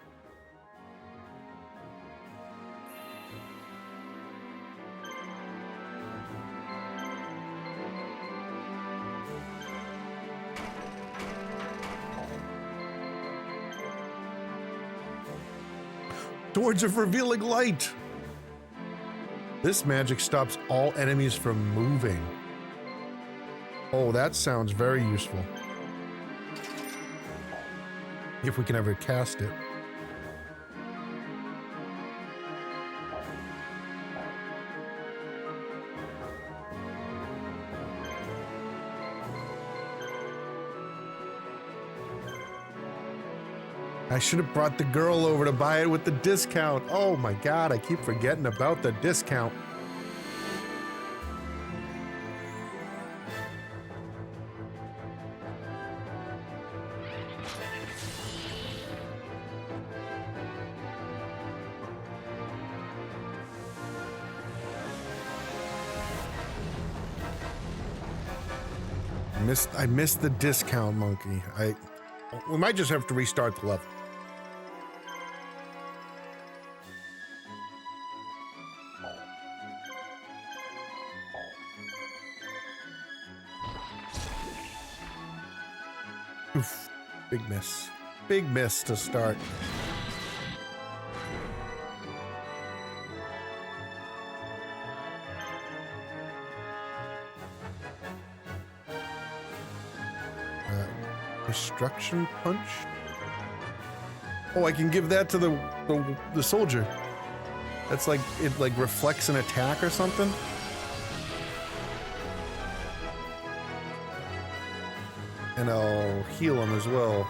Swords of revealing light. This magic stops all enemies from moving. Oh, that sounds very useful. If we can ever cast it. I should have brought the girl over to buy it with the discount. Oh my God, I keep forgetting about the discount. I missed the discount, monkey. We might just have to restart the level. Oof. Big miss. Big miss to start. Destruction punch. Oh, I can give that to the soldier. That's like it like reflects an attack or something. And I'll heal him as well.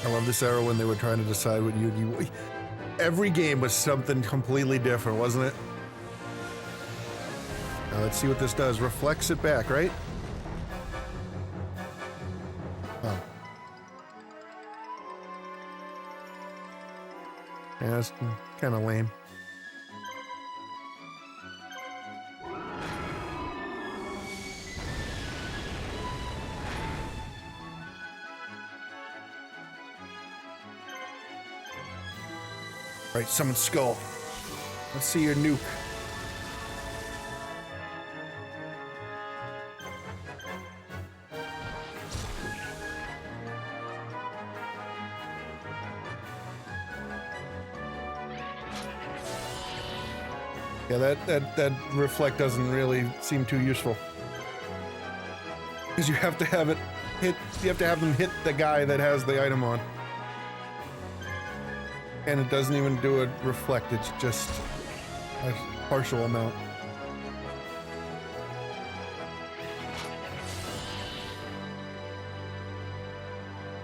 I love this era when they were trying to decide what Yugi. Every game was something completely different, wasn't it? Now let's see what this does. Reflects it back, right? Oh. Yeah, that's kind of lame. Right, summon skull. Let's see your nuke. Yeah, that reflect doesn't really seem too useful. Because you have to have it hit, you have to have them hit the guy that has the item on. And it doesn't even do a reflect, it's just a partial amount.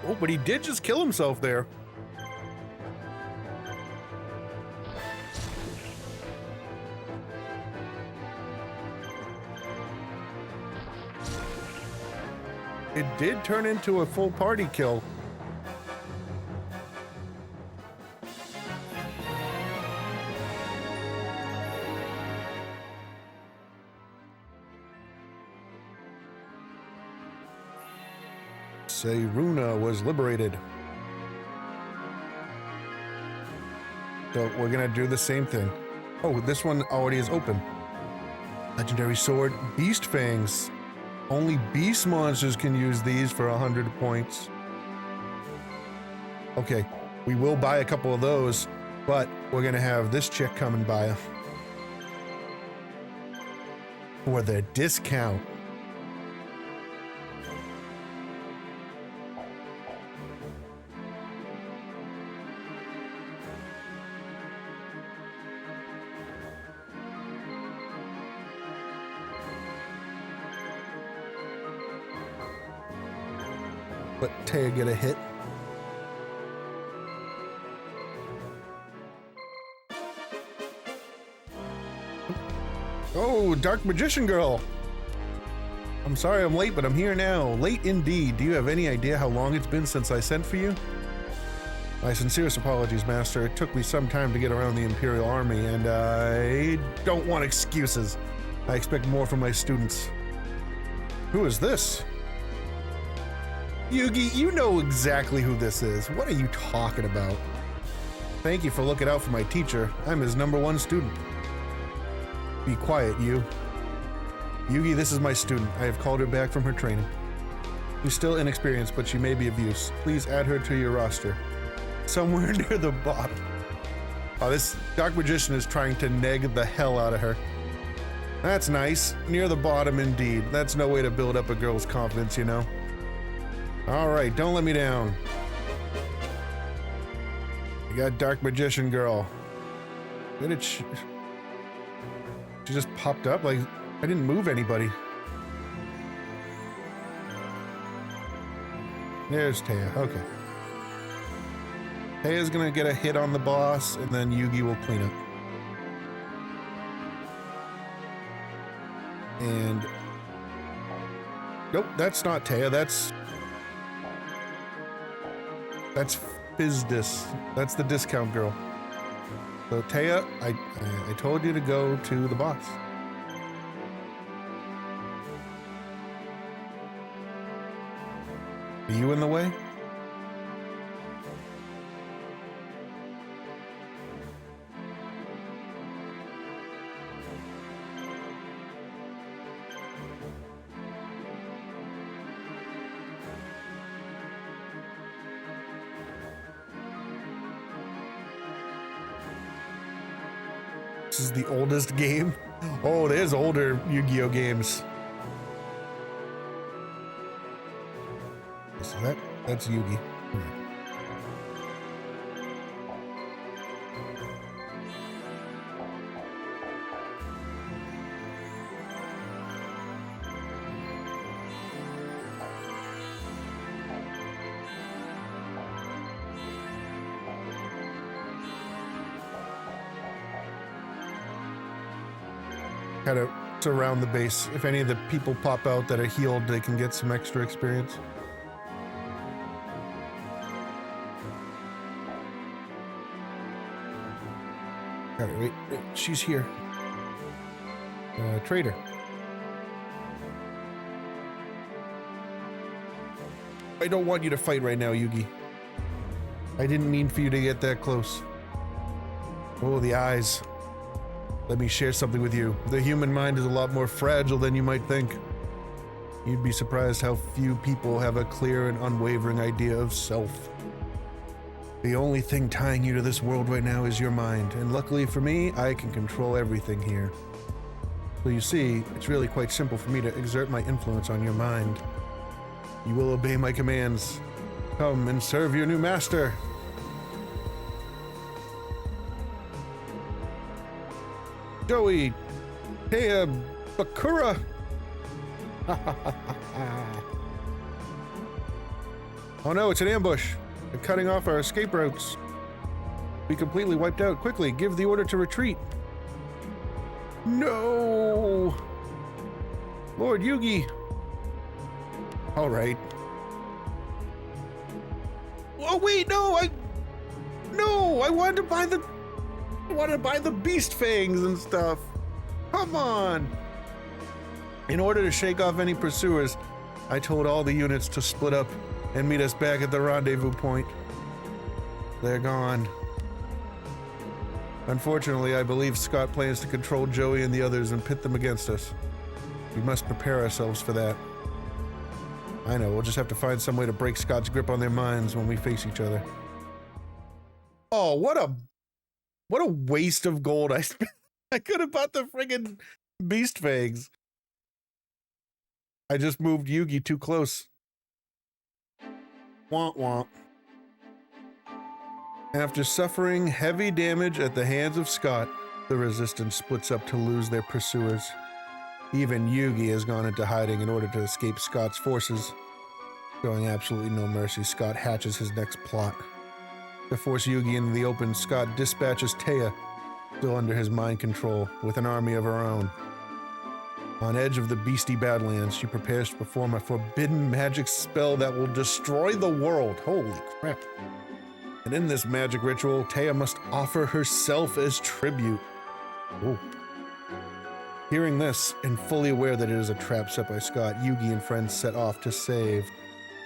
Oh, but he did just kill himself there. It did turn into a full party kill. Runa was liberated. So we're gonna do the same thing. Oh, this one already is open. Legendary sword, Beast Fangs. Only beast monsters can use these for 100 points. Okay, we will buy a couple of those, but we're gonna have this chick come and buy them. For the discount. Let Taya get a hit. Oh, Dark Magician Girl. I'm sorry I'm late, but I'm here now. Late indeed. Do you have any idea how long it's been since I sent for you? My sincerest apologies, Master. It took me some time to get around the Imperial Army, and I don't want excuses. I expect more from my students. Who is this? Yugi, you know exactly who this is. What are you talking about? Thank you for looking out for my teacher. I'm his #1 student. Be quiet, you. Yugi, this is my student. I have called her back from her training. She's still inexperienced, but she may be of use. Please add her to your roster. Somewhere near the bottom. Oh, this Dark Magician is trying to neg the hell out of her. That's nice. Near the bottom, indeed. That's no way to build up a girl's confidence, you know. All right, don't let me down. You got Dark Magician Girl. Where did she just popped up? Like, I didn't move anybody. There's Taya, okay. Taya's gonna get a hit on the boss, and then Yugi will clean up. And... nope, that's not Taya, that's Fizdis. That's the discount girl. So Taya, I told you to go to the boss. Are you in the way? This is the oldest game. Oh, there's older Yu-Gi-Oh games. So that's Yugi. Kind of surround the base. If any of the people pop out that are healed, they can get some extra experience. Got it. Wait, she's here. Trader. I don't want you to fight right now, Yugi. I didn't mean for you to get that close. Oh, the eyes. Let me share something with you. The human mind is a lot more fragile than you might think. You'd be surprised how few people have a clear and unwavering idea of self. The only thing tying you to this world right now is your mind, and luckily for me, I can control everything here. So you see, it's really quite simple for me to exert my influence on your mind. You will obey my commands. Come and serve your new master. Joey, hey, Bakura. Oh no, it's an ambush. They're cutting off our escape routes. We completely wiped out. Quickly, give the order to retreat. No! Lord Yugi! Alright. Oh wait, no! I wanted to buy the beast fangs and stuff. Come on! In order to shake off any pursuers, I told all the units to split up and meet us back at the rendezvous point. They're gone. Unfortunately, I believe Scott plans to control Joey and the others and pit them against us. We must prepare ourselves for that. I know, we'll just have to find some way to break Scott's grip on their minds when we face each other. Oh, what a waste of gold I spent. I could have bought the friggin' beast fangs. I just moved Yugi too close. Womp womp. After suffering heavy damage at the hands of Scott, the resistance splits up to lose their pursuers. Even Yugi has gone into hiding in order to escape Scott's forces. Showing absolutely no mercy, Scott hatches his next plot. To force Yugi into the open, Scott dispatches Taya, still under his mind control, with an army of her own. On edge of the beastie Badlands, she prepares to perform a forbidden magic spell that will destroy the world. Holy crap. And in this magic ritual, Taya must offer herself as tribute. Oh. Hearing this, and fully aware that it is a trap set by Scott, Yugi and friends set off to save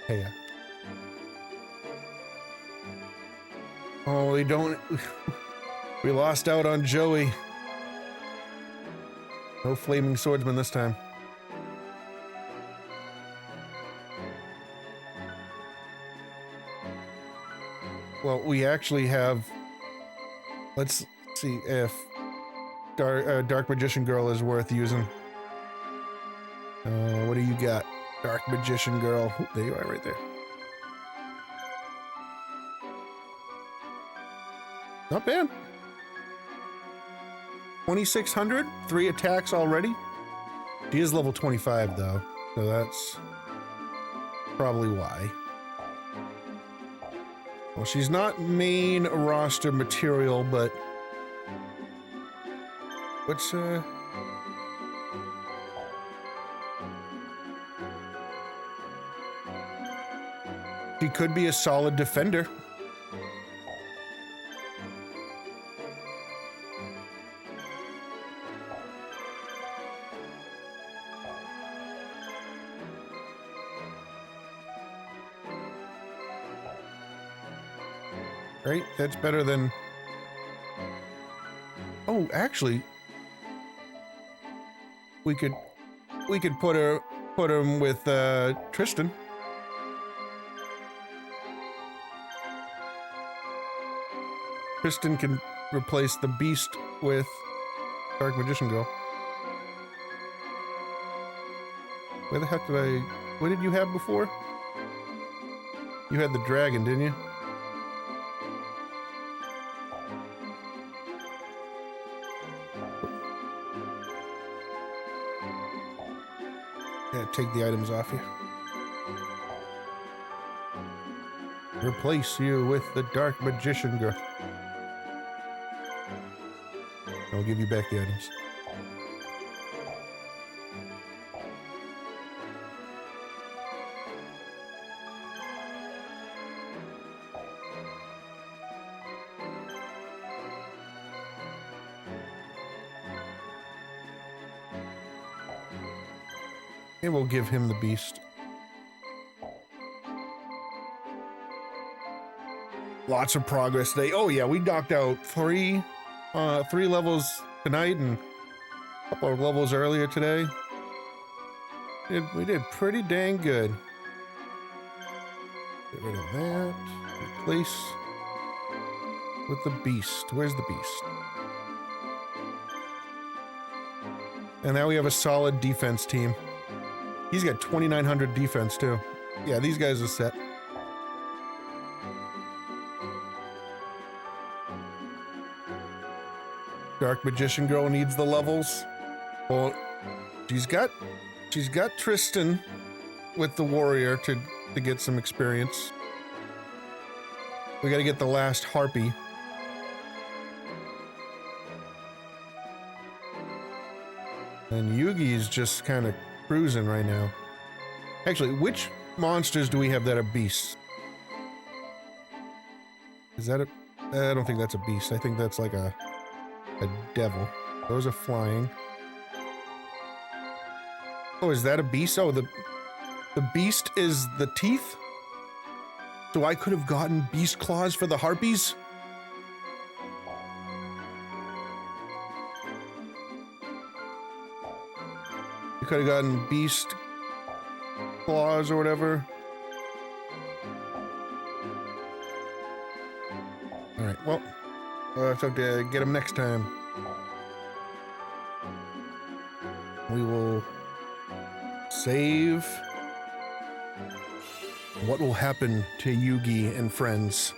Taya. Oh, we lost out on Joey. No flaming swordsman this time. Well, we actually have... Let's see if Dark Magician Girl is worth using. What do you got? Dark Magician Girl. Oop, there you are right there. Not bad. 2,600, 3 attacks already. She is level 25 though, so that's probably why. Well, she's not main roster material, but what's she could be a solid defender. Right? That's better than... Oh, actually, we could put him with Tristan. Tristan can replace the Beast with Dark Magician Girl. Where the heck did what did you have before? You had the dragon, didn't you? Yeah, take the items off you. Replace you with the Dark Magician Girl. I'll give you back the items. And we'll give him the beast. Lots of progress today. Oh yeah, we knocked out three levels tonight and a couple of levels earlier today. We did pretty dang good. Get rid of that. Replace. with the beast. Where's the beast? And now we have a solid defense team. He's got 2,900 defense too. Yeah, these guys are set. Dark Magician Girl needs the levels. Well, she's got Tristan with the warrior to get some experience. We gotta get the last harpy. And Yugi's just kind of cruising right now. Actually, which monsters do we have that are beasts? Is that a... I don't think that's a beast. I think that's like a devil. Those are flying. Oh, is that a beast? Oh, the beast is the teeth? So I could have gotten beast claws for the harpies? You could have gotten beast claws or whatever. Alright, well, we'll have to get them next time. We will save. What will happen to Yugi and friends?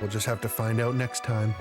We'll just have to find out next time.